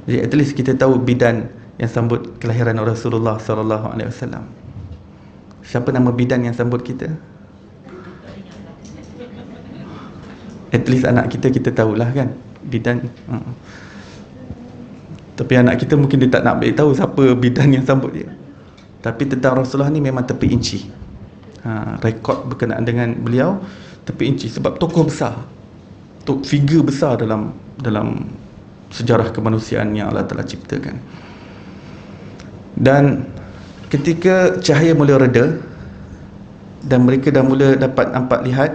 Jadi at least kita tahu bidan yang sambut kelahiran Rasulullah sallallahu alaihi wasallam. Siapa nama bidan yang sambut kita? At least anak kita tahulah kan, bidan. Tapi anak kita mungkin dia tak nak beritahu siapa bidan yang sambut dia. Tapi tentang Rasulullah ni memang tepi inci. Rekod berkenaan dengan beliau tepi inci, sebab tokoh besar, figure besar dalam sejarah kemanusiaan yang Allah telah ciptakan. Dan ketika cahaya mula reda dan mereka dah mula dapat nampak lihat,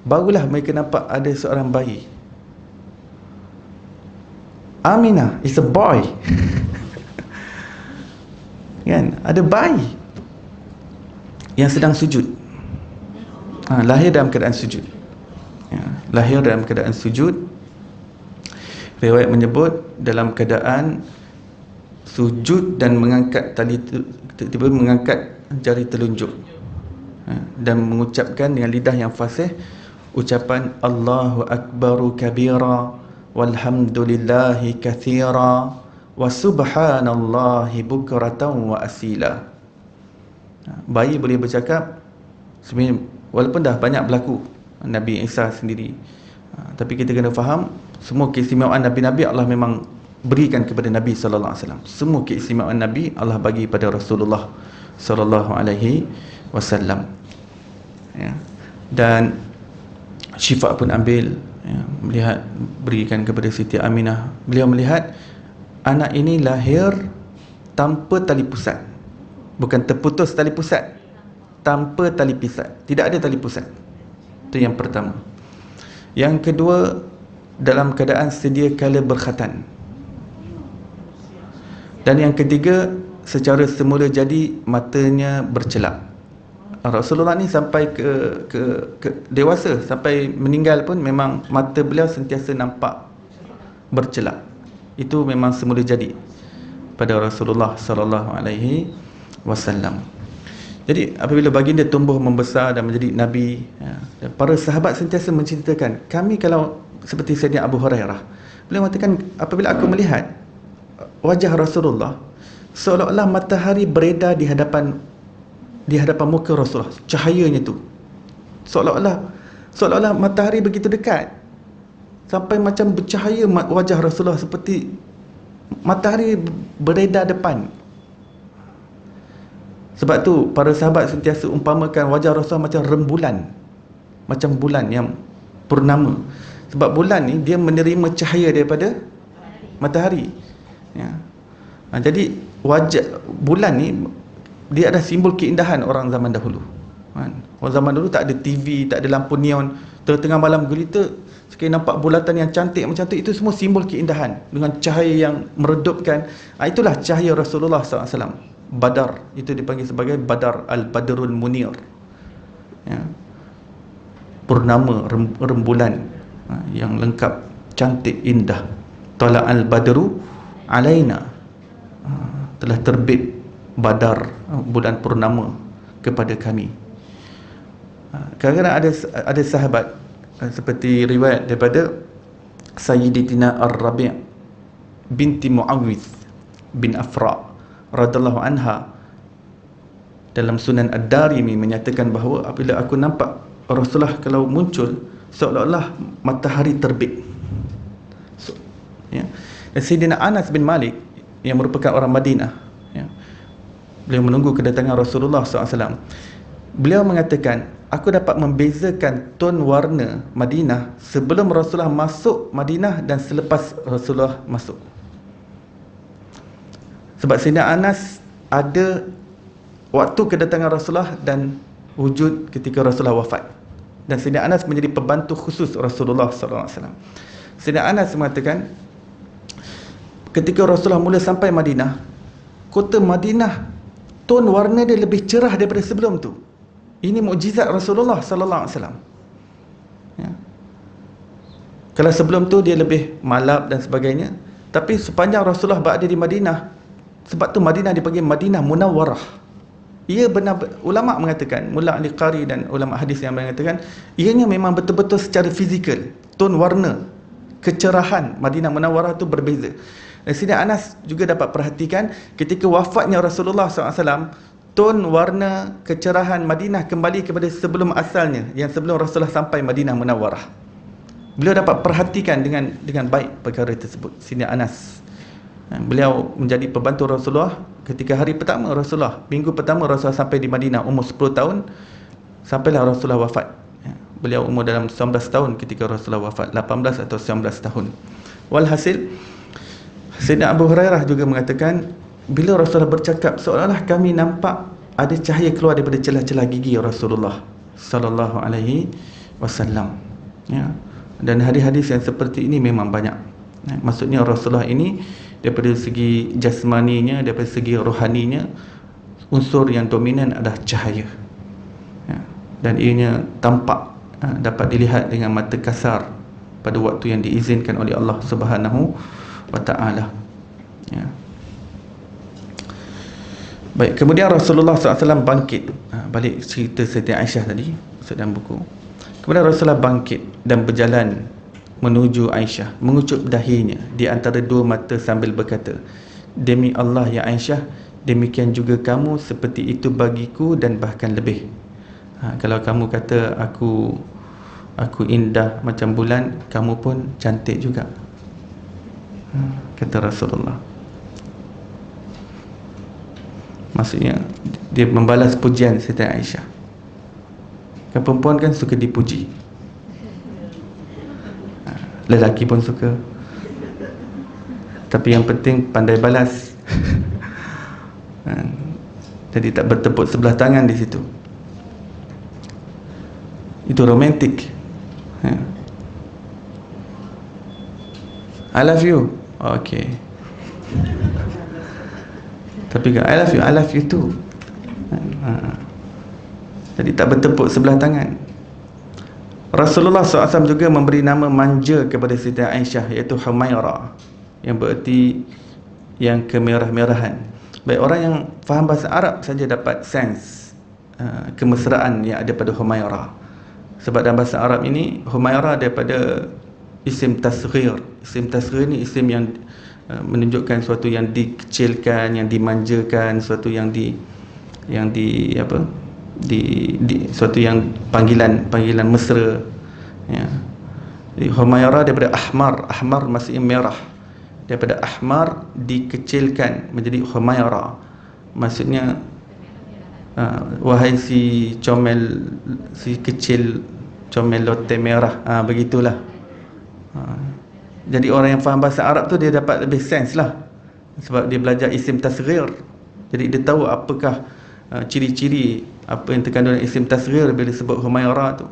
barulah mereka nampak ada seorang bayi. Aminah is a boy. Kan, ada bayi yang sedang sujud. Lahir dalam keadaan sujud. Lahir dalam keadaan sujud. Riwayat menyebut dalam keadaan sujud dan mengangkat tiba-tiba mengangkat jari telunjuk dan mengucapkan dengan lidah yang fasih ucapan Allahu Akbaru kabira walhamdulillahi kathira wa subhanallahi bukratan wa asila. Bayi boleh bercakap sebenarnya, walaupun dah banyak berlaku Nabi Isa sendiri, tapi kita kena faham semua keistimewaan Nabi-Nabi Allah memang berikan kepada Nabi sallallahu alaihi wasallam. Semua keistimewaan Nabi Allah bagi pada Rasulullah sallallahu alaihi wasallam. Dan Syifa pun ambil, ya, melihat, berikan kepada Siti Aminah. Beliau melihat anak ini lahir tanpa tali pusat, bukan terputus tali pusat, tanpa tali pusat, tidak ada tali pusat. Itu yang pertama. Yang kedua, dalam keadaan sedia kala berkhatan. Dan yang ketiga, secara semula jadi matanya bercelak. Rasulullah ni sampai ke dewasa, sampai meninggal pun memang mata beliau sentiasa nampak bercelak. Itu memang semula jadi pada Rasulullah sallallahu alaihi wasallam. Jadi apabila baginda tumbuh membesar dan menjadi nabi, ya, dan para sahabat sentiasa menceritakan, kami kalau seperti Sayyidina Abu Hurairah, beliau mengatakan, apabila aku melihat wajah Rasulullah, seolah-olah matahari beredar di hadapan muka Rasulullah, cahayanya tu seolah-olah matahari begitu dekat, sampai macam bercahaya wajah Rasulullah, seperti matahari beredar depan. Sebab tu para sahabat sentiasa umpamakan wajah Rasulullah macam rembulan, macam bulan yang purnama. Sebab bulan ni dia menerima cahaya daripada matahari, ya. Jadi wajah bulan ni dia ada simbol keindahan orang zaman dahulu, kan? Orang zaman dulu tak ada TV, tak ada lampu neon, tengah malam gelita sekali nampak bulatan yang cantik macam tu, itu semua simbol keindahan dengan cahaya yang meredupkan. Itulah cahaya Rasulullah SAW. Badar, itu dipanggil sebagai Badar, Al-Badrul Munir, ya. Purnama, rembulan, yang lengkap, cantik, indah. Tala'al badru alaina, telah terbit Badar, bulan purnama, kepada kami. Kadang-kadang ada sahabat, seperti riwayat daripada Sayyidatina Ar-Rabi' binti Muawwidh bin Afra radhiyallahu anha, dalam Sunan Ad-Darimi menyatakan bahawa apabila aku nampak Rasulullah kalau muncul, seolah-olah matahari terbit. Ya. Dan Sayyidina Anas bin Malik yang merupakan orang Madinah, ya, beliau menunggu kedatangan Rasulullah SAW. Beliau mengatakan, aku dapat membezakan ton warna Madinah sebelum Rasulullah masuk Madinah dan selepas Rasulullah masuk. Sebab Sayyidina Anas ada waktu kedatangan Rasulullah dan wujud ketika Rasulullah wafat. Dan Sayyidina Anas menjadi pembantu khusus Rasulullah SAW. Sayyidina Anas mengatakan, ketika Rasulullah mula sampai Madinah, kota Madinah ton warna dia lebih cerah daripada sebelum tu. Ini mukjizat Rasulullah SAW, ya. Kalau sebelum tu dia lebih malap dan sebagainya, tapi sepanjang Rasulullah berada di Madinah, sebab tu Madinah dipanggil Madinah Munawwarah. Ia benar, ulama mengatakan, Mullah Ali Qari dan ulama hadis yang mengatakan, ianya memang betul-betul secara fizikal, ton warna, kecerahan Madinah Munawwarah tu berbeza. Dan Sayyidina Anas juga dapat perhatikan ketika wafatnya Rasulullah SAW, ton warna kecerahan Madinah kembali kepada sebelum asalnya, yang sebelum Rasulullah sampai Madinah Munawwarah. Beliau dapat perhatikan dengan baik perkara tersebut, Sayyidina Anas. Beliau menjadi pembantu Rasulullah ketika hari pertama Rasulullah, minggu pertama Rasulullah sampai di Madinah, umur 10 tahun, sampailah Rasulullah wafat. Beliau umur dalam 19 tahun ketika Rasulullah wafat, 18 atau 19 tahun. Walhasil, Sayyidina Abu Hurairah juga mengatakan, bila Rasulullah bercakap, seolah-olah kami nampak ada cahaya keluar daripada celah-celah gigi Rasulullah sallallahu alaihi wasallam, ya. Dan hadis-hadis yang seperti ini memang banyak, ya. Maksudnya Rasulullah ini daripada segi jasmaninya, daripada segi rohaninya, unsur yang dominan adalah cahaya, ya. Dan ianya tampak, dapat dilihat dengan mata kasar pada waktu yang diizinkan oleh Allah Subhanahu wa ta'ala, ya. Baik, kemudian Rasulullah SAW bangkit, balik cerita Siti Aisyah tadi dalam buku. Kemudian Rasulullah bangkit dan berjalan menuju Aisyah, mengucup dahinya di antara dua mata sambil berkata, demi Allah ya Aisyah, demikian juga kamu seperti itu bagiku dan bahkan lebih. Kalau kamu kata aku indah macam bulan, kamu pun cantik juga, kata Rasulullah. Maksudnya dia membalas pujian Siti Aisyah. Kan perempuan kan suka dipuji, lelaki pun suka. Tapi yang penting pandai balas. Jadi tak bertepuk sebelah tangan di situ. Itu romantik. I love you. Okay. Tapi kan I love you too. Jadi tak bertepuk sebelah tangan. Rasulullah SAW juga memberi nama manja kepada Siti Aisyah, iaitu Humaira, yang bererti yang kemerah-merahan. Baik, orang yang faham bahasa Arab saja dapat sense kemesraan yang ada pada Humaira. Sebab dalam bahasa Arab ini Humaira daripada isim tasghir. Isim tasghir ni isim yang menunjukkan sesuatu yang dikecilkan, yang dimanjakan, sesuatu yang suatu yang panggilan mesra, ya. Jadi Humaira daripada ahmar maksudnya merah. Daripada ahmar dikecilkan menjadi Humaira, maksudnya wahai si comel, si kecil comel lote merah, begitulah. Jadi orang yang faham bahasa Arab tu dia dapat lebih sense lah, sebab dia belajar isim tasghir. Jadi dia tahu apakah ciri-ciri apa yang terkandung dalam isim tasghir bila disebut Humaira tu.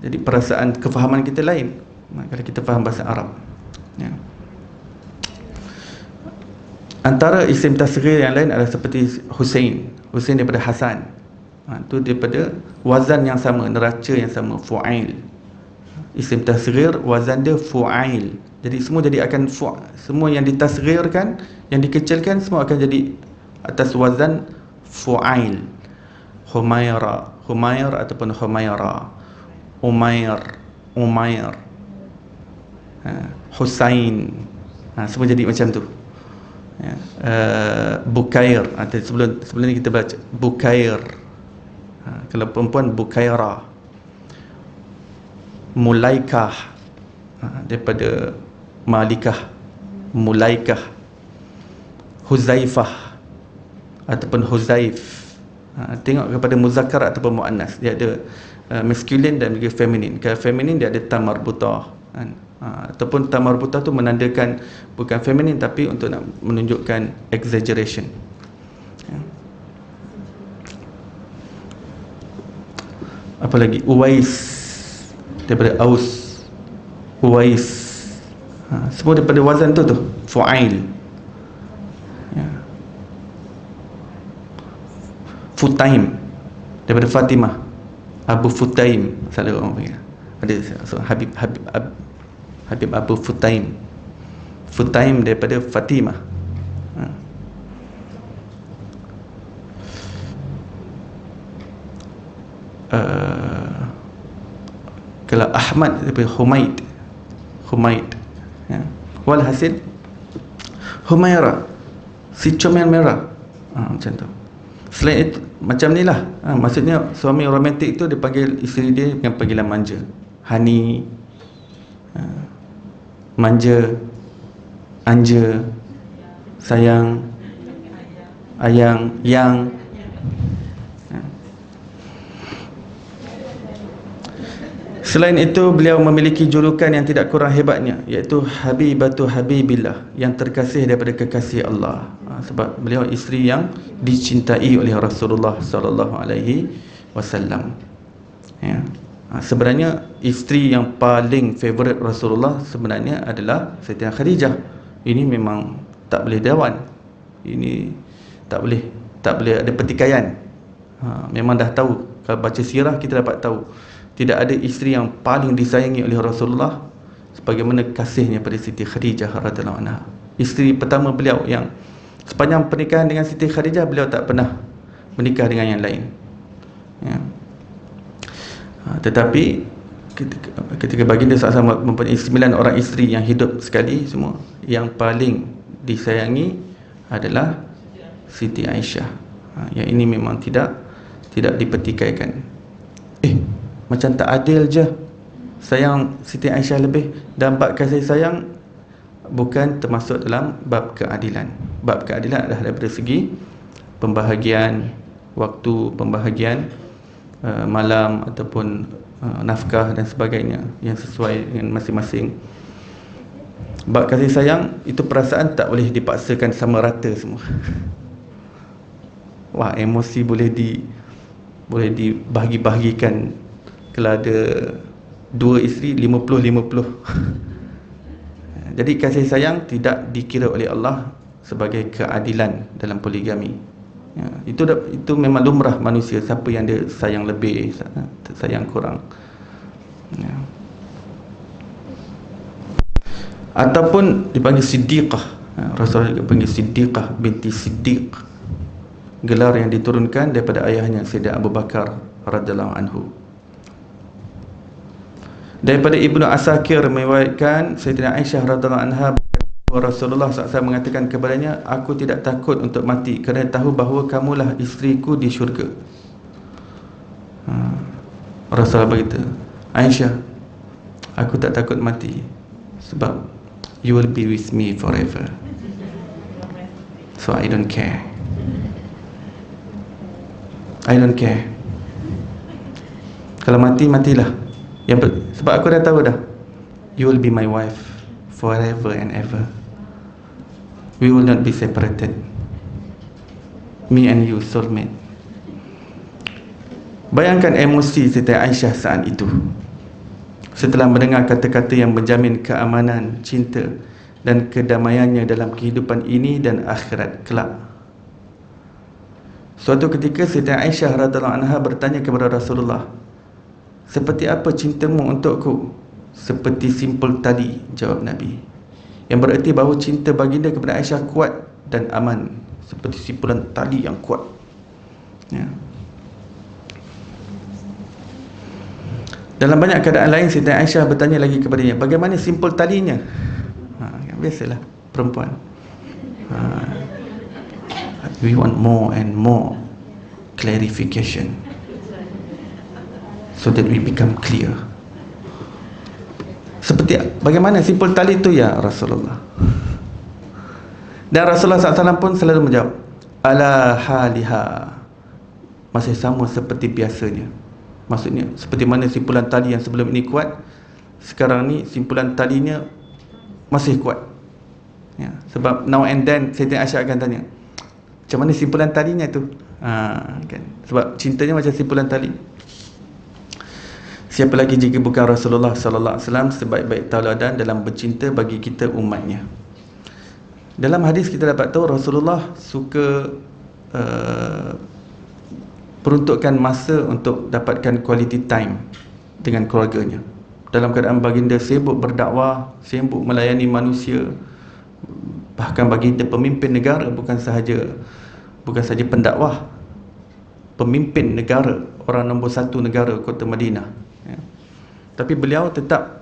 Jadi perasaan kefahaman kita lain kalau kita faham bahasa Arab, ya. Antara isim tasghir yang lain adalah seperti Husain daripada Hasan. Itu daripada wazan yang sama, neraca yang sama, fu'ail. Isim tasghir wazan dia fu'ail. Jadi semua jadi akan semua yang ditasghirkan, yang dikecilkan, semua akan jadi atas wazan fu'ail. Humair ataupun Humaira, Umair, Husain, semua jadi macam tu, ya. Bukair, sebelum ni kita baca Bukair. Kalau perempuan Bukaira. Mulaikah, daripada Malikah, Mulaikah. Huzaifah ataupun Huzaif. Tengok kepada muzakkar ataupun muannas, dia ada masculine dan juga feminine. Kalau feminine dia ada tamarbutah, kan? Ataupun tamarbutah tu menandakan bukan feminine tapi untuk nak menunjukkan exaggeration, ya. Apa lagi? Uwais daripada Aus, Uwais, semua daripada wazan tu fu'ail, ya. Futaim daripada Fatimah, Abu Futaim, selalu orang panggil. Ada Habib Abu Futaim. Futaim daripada Fatimah. Kalau Ahmad daripada Humaid, ya. Walhasil Humaira, si comel merah, macam tu. Selain itu, macam ni lah, maksudnya suami romantik tu dia panggil isteri dia dengan panggilan manja, Hani, manja, anja, sayang, ayang, yang. Selain itu, beliau memiliki julukan yang tidak kurang hebatnya, iaitu Habibatu Habibillah, yang terkasih daripada kekasih Allah. Sebab beliau isteri yang dicintai oleh Rasulullah sallallahu alaihi wasallam, ya. Sebenarnya isteri yang paling favourite Rasulullah sebenarnya adalah Sayyidah Khadijah. Ini memang tak boleh lawan. Ini tak boleh ada pertikaian. Memang dah tahu, kalau baca sirah kita dapat tahu tidak ada isteri yang paling disayangi oleh Rasulullah sebagaimana kasihnya pada Siti Khadijah radhiyallahu anha. Isteri pertama beliau, yang sepanjang pernikahan dengan Siti Khadijah beliau tak pernah menikah dengan yang lain, ya. Tetapi ketika baginda SAW mempunyai 9 orang isteri yang hidup sekali semua, yang paling disayangi adalah Siti Aisyah. Yang ini memang tidak dipertikaikan. Macam tak adil je, sayang Siti Aisyah lebih, dan bab kasih sayang bukan termasuk dalam bab keadilan. Bab keadilan adalah daripada segi pembahagian waktu, pembahagian malam ataupun nafkah dan sebagainya yang sesuai dengan masing-masing. Bab kasih sayang itu perasaan tak boleh dipaksakan sama rata semua. Wah, emosi boleh dibahagi-bahagikan. Kalau ada 2 isteri 50-50. Jadi kasih sayang tidak dikira oleh Allah sebagai keadilan dalam poligami. Ya, itu memang lumrah manusia, siapa yang dia sayang lebih, sayang kurang. Ya. Ataupun dipanggil Siddiqah. Rasulullah juga panggil Siddiqah binti Siddiq, gelar yang diturunkan daripada ayahnya Sayyidina Abu Bakar radhiyallahu anhu. Daripada Ibnu Asakir meriwayatkan Sayyidina Aisyah radhiyallahu anha, Rasulullah SAW mengatakan kepadanya, aku tidak takut untuk mati kerana tahu bahawa kamulah isteriku di syurga. Rasulullah berkata, Aisyah, aku tak takut mati sebab you will be with me forever, so I don't care. I don't care. Kalau mati, matilah. Sebab aku dah tahu dah, you will be my wife forever and ever. We will not be separated. Me and you, soulmate. Bayangkan emosi Siti Aisyah saat itu setelah mendengar kata-kata yang menjamin keamanan, cinta dan kedamaiannya dalam kehidupan ini dan akhirat kelak. Suatu ketika Siti Aisyah radhiyallahu anha bertanya kepada Rasulullah, seperti apa cintamu untukku? Seperti simpul tali, jawab Nabi. Yang bererti bahawa cinta baginda kepada Aisyah kuat dan aman, seperti simpulan tali yang kuat. Ya. Dalam banyak keadaan lain, Siti Aisyah bertanya lagi kepadanya, bagaimana simpul talinya? Biasalah perempuan. We want more and more clarification so that we become clear. Seperti bagaimana simpul tali itu ya Rasulullah? Dan Rasulullah SAW pun selalu menjawab, ala haliha, masih sama seperti biasanya. Maksudnya seperti mana simpulan tali yang sebelum ini kuat, sekarang ni simpulan talinya masih kuat. Ya, sebab now and then Siti Aisyah akan tanya, macam mana simpulan talinya tu? Kan? Sebab cintanya macam simpulan tali. Siapa lagi jika bukan Rasulullah sallallahu alaihi wasallam sebaik-baik tauladan dalam bercinta bagi kita umatnya. Dalam hadis kita dapat tahu Rasulullah suka peruntukkan masa untuk dapatkan quality time dengan keluarganya. Dalam keadaan baginda sibuk berdakwah, sibuk melayani manusia, bahkan baginda pemimpin negara, bukan sahaja pendakwah, pemimpin negara, orang nombor 1 negara kota Madinah. Ya. Tapi beliau tetap,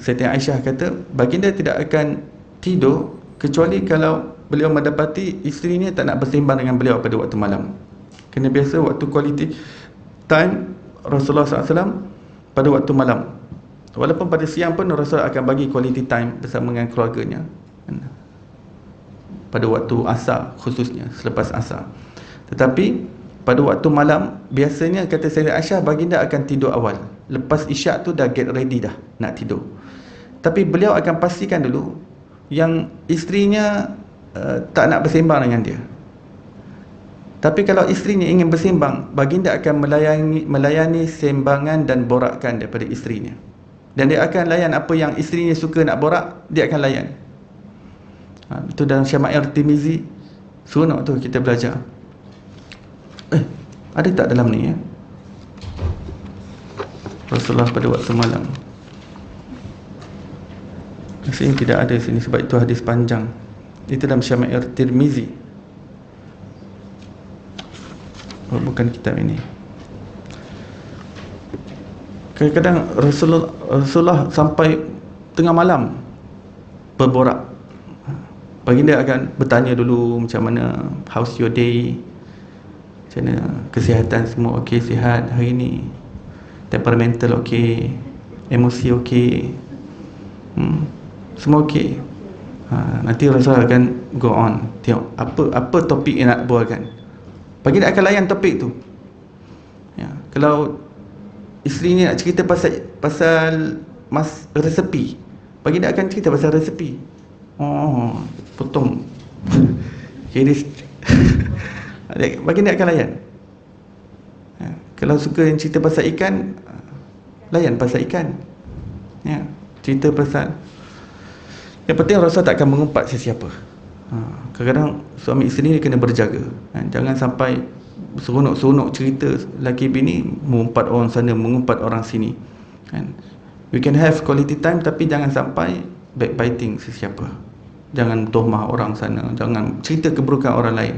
Siti Aisyah kata, baginda tidak akan tidur kecuali kalau beliau mendapati isterinya tak nak bersembang dengan beliau pada waktu malam. Kerana biasa waktu quality time Rasulullah SAW pada waktu malam. Walaupun pada siang pun Rasulullah akan bagi quality time bersama dengan keluarganya pada waktu asar, khususnya selepas asar. Tetapi pada waktu malam biasanya, kata Sayyidah Aisyah, baginda akan tidur awal. Lepas isyak tu dah get ready dah nak tidur. Tapi beliau akan pastikan dulu yang isterinya tak nak bersembang dengan dia. Tapi kalau isterinya ingin bersembang, baginda akan melayani sembangan dan borakan daripada isterinya. Dan dia akan layan apa yang isterinya suka nak borak, dia akan layan. Itu dalam Syama'il Tirmizi. Seronok tu kita belajar. Ada tak dalam ni ya? Rasulullah pada waktu malam. Rasanya tidak ada sini sebab itu hadis panjang. Itu dalam Syama'il Tirmizi. Bukan kitab ini. Kadang-kadang Rasulullah sampai tengah malam berborak. Baginda akan bertanya dulu macam mana, how's your day, macam mana kesihatan semua okey, sihat hari ni, temperamental okey, emosi okey, semua okey. Nanti Rasulullah akan go on, tengok apa topik yang nak bualkan. Baginda akan layan topik tu. Ya. Kalau isteri ni nak cerita pasal resepi, baginda akan cerita pasal resepi. Oh, potong. Jadi baginda akan layan. Kalau suka yang cerita pasal ikan, layan pasal ikan. Ya, cerita pasal. Yang penting Rasul tak akan mengumpat sesiapa. Kadang-kadang suami isteri ni kena berjaga. Jangan sampai seronok-seronok cerita laki bini, mengumpat orang sana, mengumpat orang sini. We can have quality time, tapi jangan sampai backbiting sesiapa. Jangan tohmah orang sana, jangan cerita keburukan orang lain.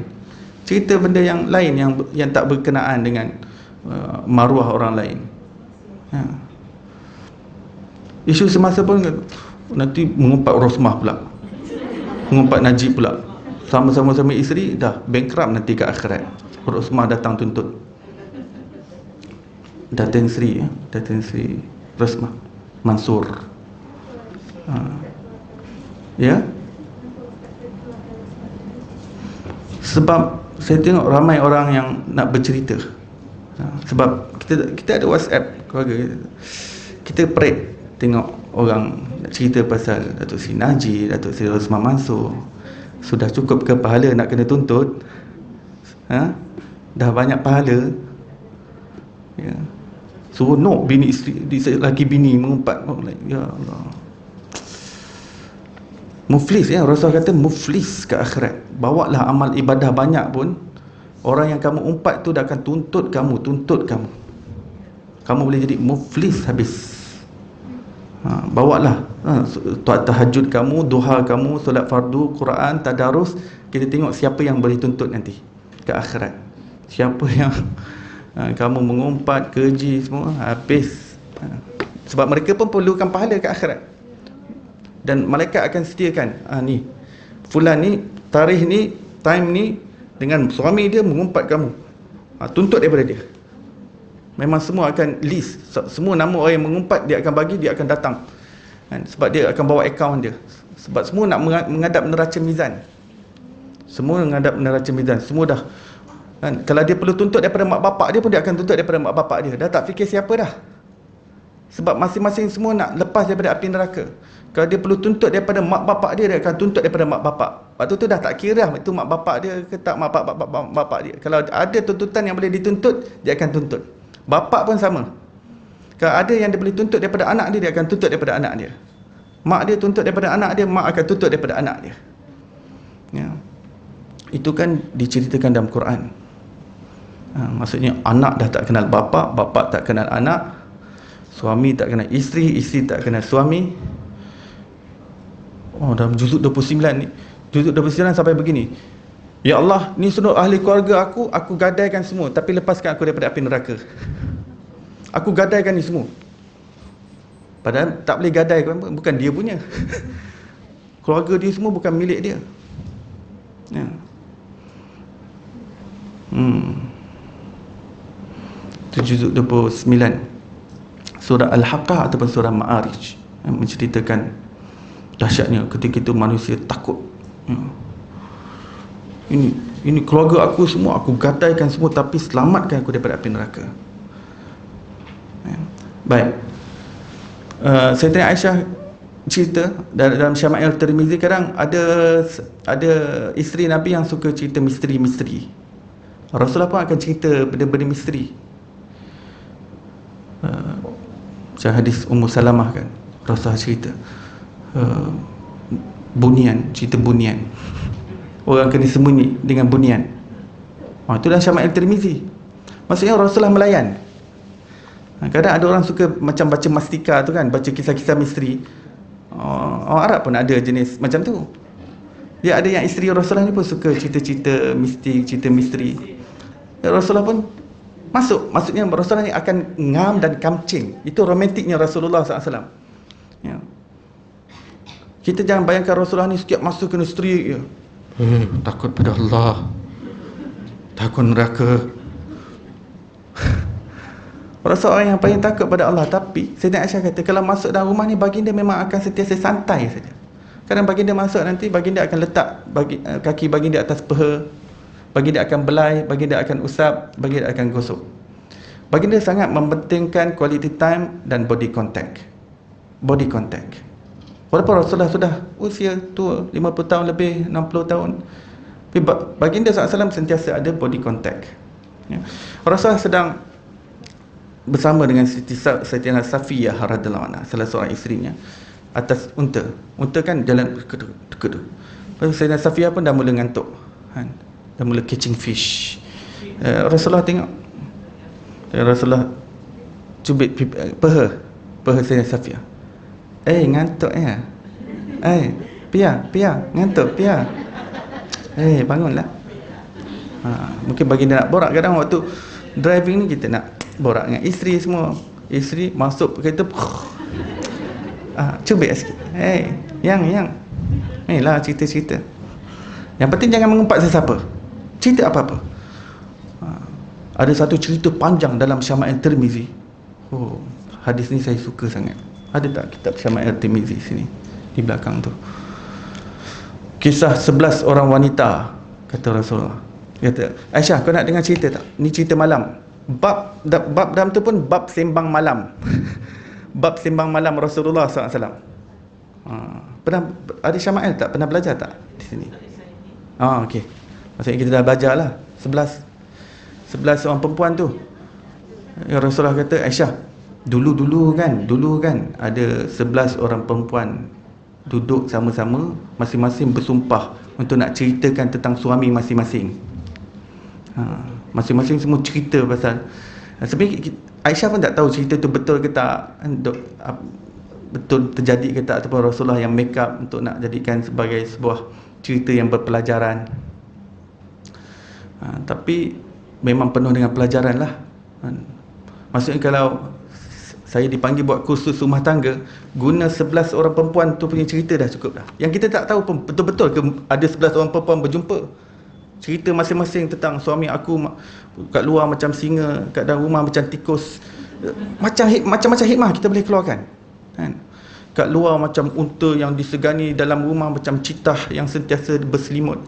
Cerita benda yang lain yang tak berkenaan dengan maruah orang lain. Isu semasa pun nanti mengumpat Rosmah pula, mengumpat Najib pula. Sama-sama suami isteri dah bankrupt nanti ke akhirat. Rosmah datang tuntut. Datin Sri Rosmah Mansur. Ya. Sebab saya tengok ramai orang yang nak bercerita. Sebab kita ada WhatsApp keluarga kita perit tengok orang nak cerita pasal Datuk Seri Najib, Datuk Seri Rosmah Mansur. Sudah cukup ke pahala nak kena tuntut? Dah banyak pahala. Ya. Seronok bini isteri, laki bini mengumpat. Ya Allah. Muflis, ya, Rasul kata muflis ke akhirat. Bawalah amal ibadah banyak pun, orang yang kamu umpat tu dah akan tuntut kamu. Kamu boleh jadi muflis habis. Bawalah tahajud kamu, duha kamu, solat fardu, Quran, tadarus. Kita tengok siapa yang boleh tuntut nanti ke akhirat. Siapa yang kamu mengumpat, keji semua, habis. Sebab mereka pun perlukan pahala ke akhirat. Dan malaikat akan sediakan, ni fulan ni, tarikh ni, time ni, dengan suami dia mengumpat kamu, tuntut daripada dia. Memang semua akan list, semua nama orang yang mengumpat dia akan bagi, dia akan datang. Sebab dia akan bawa akaun dia. Sebab semua nak menghadap neraca mizan. Semua menghadap neraca mizan. Semua dah. Kalau dia perlu tuntut daripada mak bapak dia pun, dia akan tuntut daripada mak bapak dia. Dah tak fikir siapa dah. Sebab masing-masing semua nak lepas daripada api neraka. Kalau dia perlu tuntut daripada mak bapak dia, dia akan tuntut daripada mak bapak. Waktu tu dah tak kira itu mak bapak dia ke tak mak bapak dia. Kalau ada tuntutan yang boleh dituntut, dia akan tuntut. Bapak pun sama. Kalau ada yang dia boleh tuntut daripada anak dia, dia akan tuntut daripada anak dia. Mak dia tuntut daripada anak dia, mak akan tuntut daripada anak dia. Ya. Itu kan diceritakan dalam Quran. Maksudnya anak dah tak kenal bapak, bapak tak kenal anak, suami tak kenal isteri, isteri tak kenal suami. Dalam juzuk 29 ni, juzuk 29 sampai begini. Ya Allah, ni seluruh ahli keluarga aku gadaikan semua, tapi lepaskan aku daripada api neraka. Aku gadaikan ni semua. Padahal tak boleh gadaikan, bukan dia punya. Keluarga dia semua bukan milik dia. Ya. Itu juzuk 29. Surah Al-Haqqah ataupun surah Ma'arij, yang menceritakan dahsyatnya ketika itu manusia takut. Ini keluarga aku semua, aku gadaikan semua, tapi selamatkan aku daripada api neraka. Baik. Sayyidatina Aisyah cerita dalam Syama'il Tirmizi, kadang ada isteri Nabi yang suka cerita misteri-misteri. Rasulullah pun akan cerita benda-benda misteri. Macam hadis Ummu Salamah kan, Rasulullah cerita cerita bunian. Orang kena sembunyi dengan bunian. Itu dah Syama'il Tirmizi. Maksudnya Rasulullah melayan. Kadang ada orang suka macam baca mastika tu kan, baca kisah-kisah misteri. Orang Arab pun ada jenis macam tu. Dia ada yang isteri Rasulullah ni pun suka cerita-cerita mistik, cerita misteri. Rasulullah pun masuk. Maksudnya Rasulullah ni akan ngam dan kamcing. Itu romantiknya Rasulullah SAW. Ya. Kita jangan bayangkan Rasulullah ni setiap masa kena strik je. Takut pada Allah, takut neraka. Rasulullah orang yang paling takut pada Allah. Tapi Sayyidatina Aisyah kata, kalau masuk dalam rumah ni, baginda memang akan sentiasa santai saja. Kadang baginda masuk, nanti baginda akan letak kaki baginda atas peha, baginda akan belai, baginda akan usap, baginda akan gosok. Baginda sangat mementingkan quality time dan body contact. Body contact. Walaupun Rasulullah sudah usia tua, 50 tahun lebih, 60 tahun, tapi Baginda SAW sentiasa ada body contact. Ya. Rasulullah sedang bersama dengan Siti Safiyah radhiyallahu anha, salah seorang isterinya, atas unta. Unta kan jalan kedu. Lepas Siti Safiyah pun dah mula ngantuk, kan? Dah mula catching fish. Rasulullah tengok, Rasulullah cubit peha Siti Safiyah. Ngantuk ya? Pia, ngantuk, Pia. Bangunlah. Mungkin baginda nak borak. Kadang waktu driving ni kita nak borak dengan isteri semua. Isteri masuk kereta, cubit sikit. Yang lah cerita-cerita. Yang penting jangan mengumpat sesiapa. Cerita apa-apa. Ada satu cerita panjang dalam Syama'il Tirmizi. Hadis ni saya suka sangat. Ada tak kitab Syama'il Tirmizi sini di belakang tu? Kisah 11 orang wanita, kata Rasulullah. Kata, Aisyah, kau nak dengar cerita tak? Ni cerita malam. Bab dalam tu pun bab sembang malam. Bab sembang malam Rasulullah SAW. Pernah ada Syama'il tak? Pernah belajar tak di sini? Okey. Maksudnya kita dah belajar lah. 11 orang perempuan tu. Rasulullah kata, Aisyah, dulu kan ada 11 orang perempuan duduk sama-sama, masing-masing bersumpah untuk nak ceritakan tentang suami masing-masing. Masing-masing semua cerita pasal, sebenarnya Aisyah pun tak tahu cerita tu betul ke tak, betul terjadi ke tak, ataupun Rasulullah yang make up untuk nak jadikan sebagai sebuah cerita yang berpelajaran. Tapi memang penuh dengan pelajaran lah. Maksudnya kalau saya dipanggil buat kursus rumah tangga, guna 11 orang perempuan tu punya cerita dah cukup dah. Yang kita tak tahu pun betul-betul ke ada 11 orang perempuan berjumpa. Cerita masing-masing tentang suami aku kat luar macam singa, kat dalam rumah macam tikus. Macam-macam hikmah kita boleh keluarkan, kan? Kat luar macam unta yang disegani, dalam rumah macam citah yang sentiasa berselimut.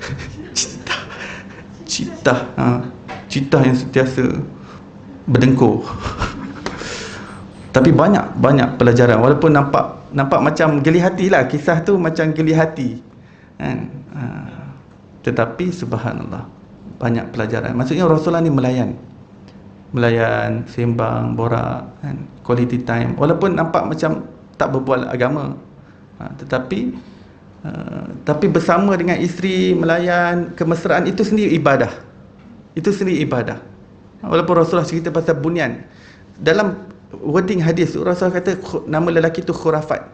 Citah yang sentiasa berdengkur. Tapi banyak pelajaran. Walaupun nampak macam geli hati lah, kisah tu macam geli hati, kan? Tetapi subhanallah, banyak pelajaran. Maksudnya Rasulullah ni melayan, sembang, borak, kan? Quality time. Walaupun nampak macam tak berbual agama, tetapi bersama dengan isteri, melayan, kemesraan, itu sendiri ibadah. Walaupun Rasulullah cerita pasal bunyan, dalam wording hadis Rasulullah kata nama lelaki tu khurafat.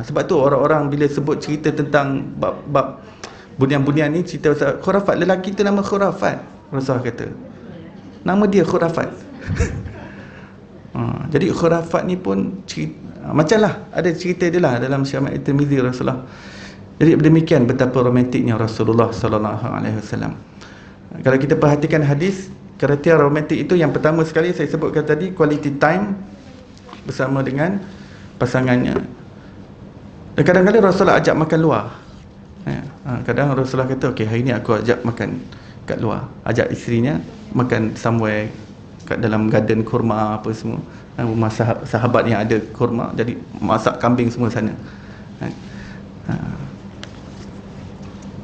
Sebab tu orang-orang bila sebut cerita tentang bab bunyan-bunyan ni, cerita pasal khurafat, lelaki tu nama khurafat. Rasulullah kata nama dia khurafat. Jadi khurafat ni pun macam lah, ada cerita dia lah dalam Syama'il Tirmizi Rasulullah. Jadi demikian betapa romantiknya Rasulullah SAW. Kalau kita perhatikan hadis, kriteria romantik itu yang pertama sekali saya sebutkan tadi, quality time bersama dengan pasangannya. Dan kadang-kadang Rasulullah ajak makan luar. Kadang Rasulullah kata, okey, hari ni aku ajak makan kat luar, ajak isterinya makan somewhere kat dalam garden kurma apa semua, rumah sahabat yang ada kurma, jadi masak kambing semua sana.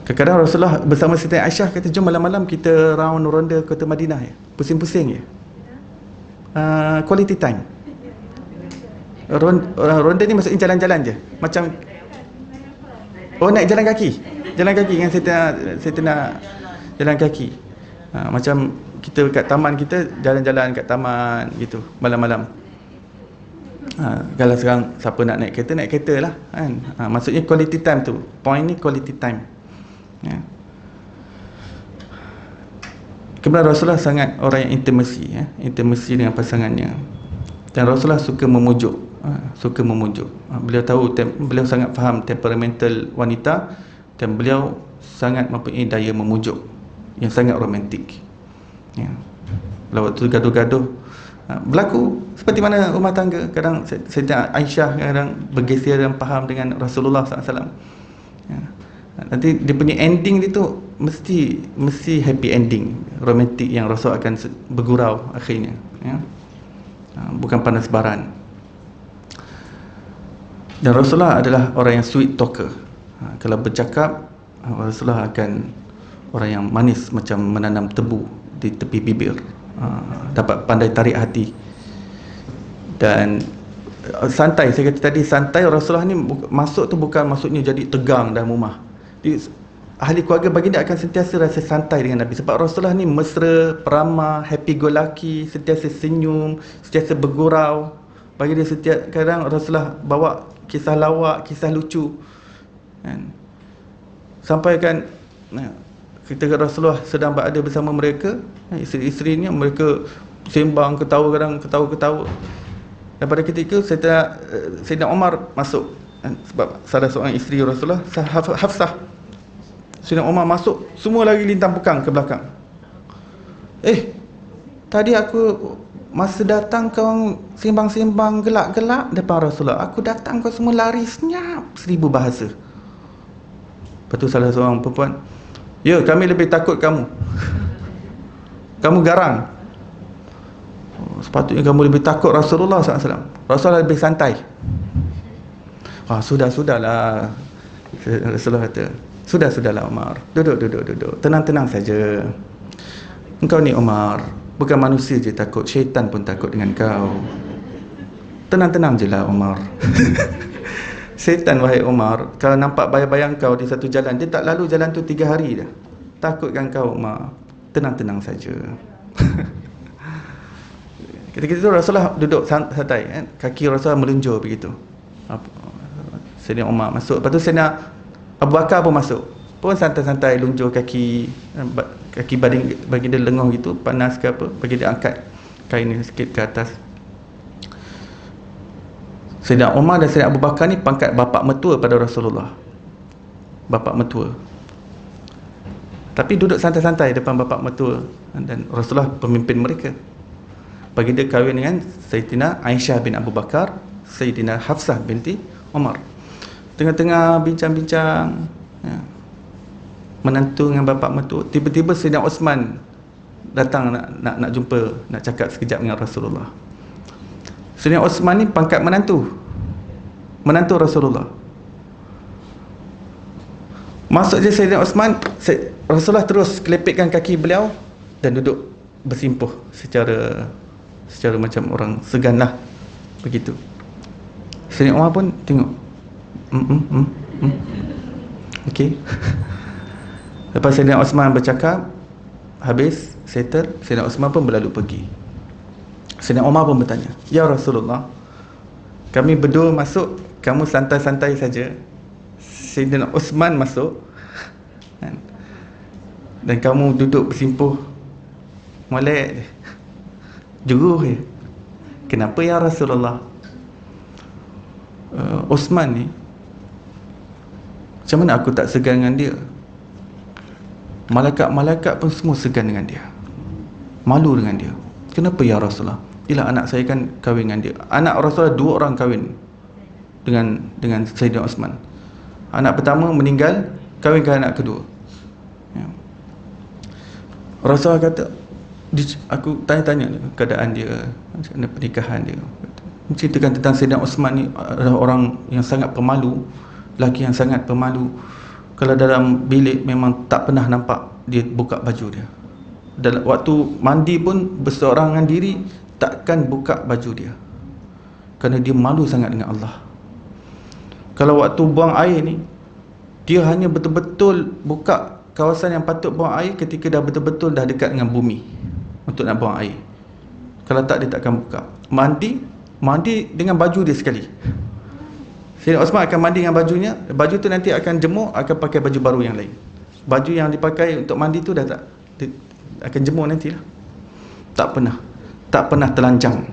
Kadang-kadang Rasulullah bersama Siti Aisyah kata, jom malam-malam kita round ronda kota Madinah ya, pusing-pusing ya. Quality time. Ronda ni maksudnya jalan-jalan je, macam naik jalan kaki dengan Siti nak jalan kaki. Macam kita kat taman, kita jalan-jalan kat taman gitu malam-malam. Kalau sekarang siapa nak naik kereta lah, kan? Maksudnya quality time tu. Point ni quality time. Ya. Kemudian Rasulullah sangat orang yang intimasi dengan pasangannya, dan Rasulullah suka memujuk. Beliau sangat faham temperamental wanita, dan beliau sangat mempunyai daya memujuk yang sangat romantik. Ya. Kalau waktu gaduh-gaduh berlaku seperti mana rumah tangga, kadang Sayyidah Aisyah kadang bergeser dan faham dengan Rasulullah SAW. Ya. Nanti dia punya ending dia tu mesti happy ending, romantik, yang Rasul akan bergurau akhirnya, ya. bukan panas baran. Dan Rasulullah adalah orang yang sweet talker. Kalau bercakap, Rasulullah akan orang yang manis macam menanam tebu di tepi bibir. Dapat pandai tarik hati. Dan santai, saya kata tadi santai. Rasulullah ni masuk tu bukan maksudnya jadi tegang dalam rumah. Ahli keluarga baginda akan sentiasa rasa santai dengan Nabi, sebab Rasulullah ni mesra, peramah, happy go lucky, sentiasa senyum, sentiasa bergurau. Baginda setiap kadang Rasulullah bawa kisah lawak, kisah lucu, kan? Sampai kan ketika Rasulullah sedang berada bersama mereka, isteri-isterinya, mereka sembang, ketawa, kadang ketawa-ketawa. Dan pada ketika Sayyidina Umar masuk, sebab salah seorang isteri Rasulullah, Hafsah, Sayyidina Umar masuk, semua lagi lintang pekang ke belakang. Tadi aku masa datang kau sembang-sembang gelak-gelak depan Rasulullah, aku datang kau semua lari senyap 1000 bahasa. Lepas tu salah seorang perempuan, ya, kami lebih takut kamu. Kamu garang. Sepatutnya kamu lebih takut Rasulullah SAW. Rasulullah lebih santai. Sudahlah. Rasulullah kata, Sudahlah Umar, duduk, tenang-tenang saja. Engkau ni Umar, bukan manusia je takut, syaitan pun takut dengan kau. Tenang-tenang je lah Umar. Syaitan, wahai Umar, kalau nampak bayang-bayang kau di satu jalan, dia tak lalu jalan tu 3 hari dah. Takutkan kau Umar. Tenang-tenang saja. Ketika itu Rasulullah duduk santai, kan? Kaki Rasulullah meluncur begitu. Sayyidina Umar masuk, lepas tu Sayyidina Abu Bakar pun masuk, pun santai-santai luncur kaki bagi dia lenguh gitu, panas ke apa, bagi dia angkat kain ni sikit ke atas. Sayyidina Umar dan Sayyidina Abu Bakar ni pangkat bapa mertua pada Rasulullah, bapa mertua, tapi duduk santai-santai depan bapa mertua, dan Rasulullah pemimpin mereka. Bagi dia kahwin dengan Sayyidina Aisyah bin Abu Bakar, Sayyidina Hafsah binti Umar. Tengah-tengah bincang-bincang, menantu dengan bapa mertua, tiba-tiba Sayyidina Osman datang nak jumpa, nak cakap sekejap dengan Rasulullah. Sayyidina Osman ni pangkat menantu Rasulullah. Masuk je Sayyidina Osman, Rasulullah terus kelepekkan kaki beliau dan duduk bersimpuh secara macam orang segan lah, begitu. Sayyidina Umar pun tengok, okey. Lepas Sayyidina Osman bercakap, habis, settle, Sayyidina Osman pun berlalu pergi. Sayyidina Umar pun bertanya, ya Rasulullah, kami berdua masuk, kamu santai-santai saja. Sayyidina Osman masuk, dan kamu duduk bersimpuh, molek je, juruh je. Kenapa ya Rasulullah? Osman ni, macam mana aku tak segan dengan dia? Malaikat-malaikat pun semua segan dengan dia, malu dengan dia. Kenapa ya Rasulullah? Yelah, anak saya kan kahwin dengan dia. Anak Rasulullah 2 orang kahwin dengan Sayyidina Osman. Anak pertama meninggal, kahwinkan anak kedua. Rasulullah kata, aku tanya-tanya keadaan dia, macam mana pernikahan dia. Menceritakan tentang Sayyidina Osman ni adalah orang yang sangat pemalu, lelaki yang sangat pemalu. Kalau dalam bilik memang tak pernah nampak dia buka baju dia. Dalam waktu mandi pun berseorangan diri, takkan buka baju dia, kerana dia malu sangat dengan Allah. Kalau waktu buang air ni, dia hanya betul-betul buka kawasan yang patut buang air ketika dah betul-betul dah dekat dengan bumi untuk nak buang air. Kalau tak, dia takkan buka. Mandi dengan baju dia sekali. Sayyidina Osman akan mandi dengan bajunya, baju tu nanti akan jemur, akan pakai baju baru yang lain. Baju yang dipakai untuk mandi tu dah tak, akan jemur nantilah. Tak pernah telanjang,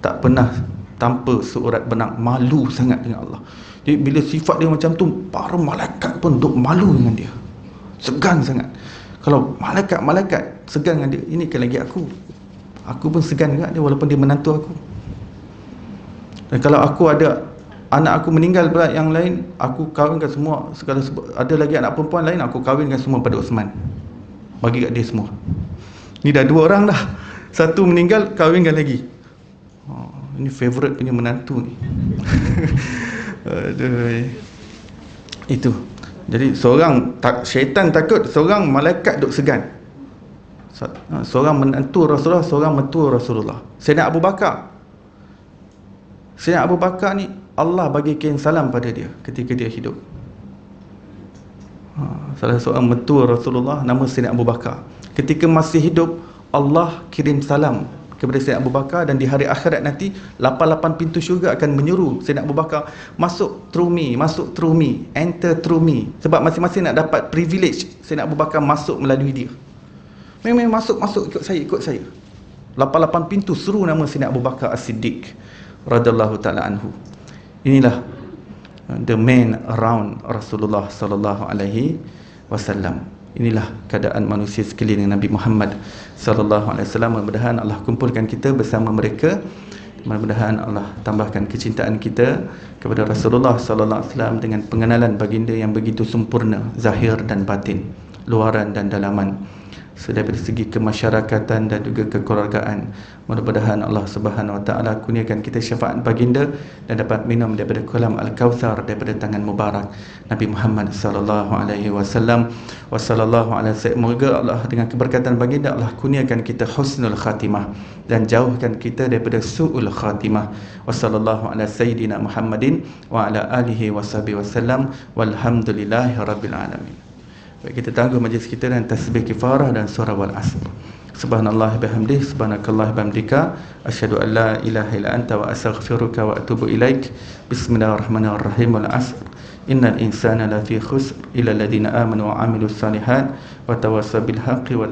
tak pernah tanpa seurat benang, malu sangat dengan Allah. Jadi bila sifat dia macam tu, para malaikat pun duk malu dengan dia, segan sangat. Kalau malaikat segan dengan dia, ini kan lagi aku pun segan dengan dia walaupun dia menantu aku. Dan kalau aku ada anak aku meninggal pula yang lain, aku kahwinkan semua, segala ada lagi anak perempuan lain, aku kahwinkan semua pada Osman, bagi kat dia semua. Ni dah 2 orang dah, 1 meninggal, kahwinkan lagi. Ini favourite punya menantu ni. Aduh. Itu. Jadi syaitan takut, seorang malaikat duk segan. Seorang menantu Rasulullah, seorang mentua Rasulullah. Sayyidina Abu Bakar. Sayyidina Abu Bakar ni Allah bagi kirim salam pada dia ketika dia hidup. Salah seorang mentua Rasulullah nama Sayyidina Abu Bakar. Ketika masih hidup, Allah kirim salam kepada Sayyidina Abu Bakar, dan di hari akhirat nanti 88 pintu syurga akan menyuruh Sayyidina Abu Bakar masuk through me, enter through me. Sebab masing-masing nak dapat privilege, Sayyidina Abu Bakar masuk melalui dia. Memang masuk ikut saya. 88 pintu suruh nama Sayyidina Abu Bakar As-Siddiq radhiyallahu taala anhu. Inilah the man around Rasulullah sallallahu alaihi wasallam. Inilah keadaan manusia sekeliling Nabi Muhammad sallallahu alaihi wasallam. Mudah-mudahan Allah kumpulkan kita bersama mereka. Mudah-mudahan Allah tambahkan kecintaan kita kepada Rasulullah sallallahu alaihi wasallam dengan pengenalan baginda yang begitu sempurna, zahir dan batin, luaran dan dalaman, dari segi kemasyarakatan dan juga kekeluargaan. Mudah-mudahan Allah Subhanahu wa taala kurniakan kita syafaat baginda dan dapat minum daripada kolam Al-Kautsar daripada tangan mubarak Nabi Muhammad sallallahu alaihi wasallam. Wa sallallahu ala sayyidina, moga Allah dengan keberkatan baginda Allah kurniakan kita husnul khatimah dan jauhkan kita daripada su'ul khatimah. Wa sallallahu ala sayyidina Muhammadin wa ala alihi washabihi wasallam walhamdulillahi rabbil alamin. Baik, kita tangguh majlis kita dan tasbih kifarah dan surah wal asr. Subhanallah bihamdih, subhanakallah bihamdika, asyhadu an la ilaha illa anta wa astaghfiruka wa atubu ilaik. Bismillahirrahmanirrahim. Wal asr. Innal insana lafi khusr illa alladhina amanu wa amilus salihat wa tawassaw bil haqqi wal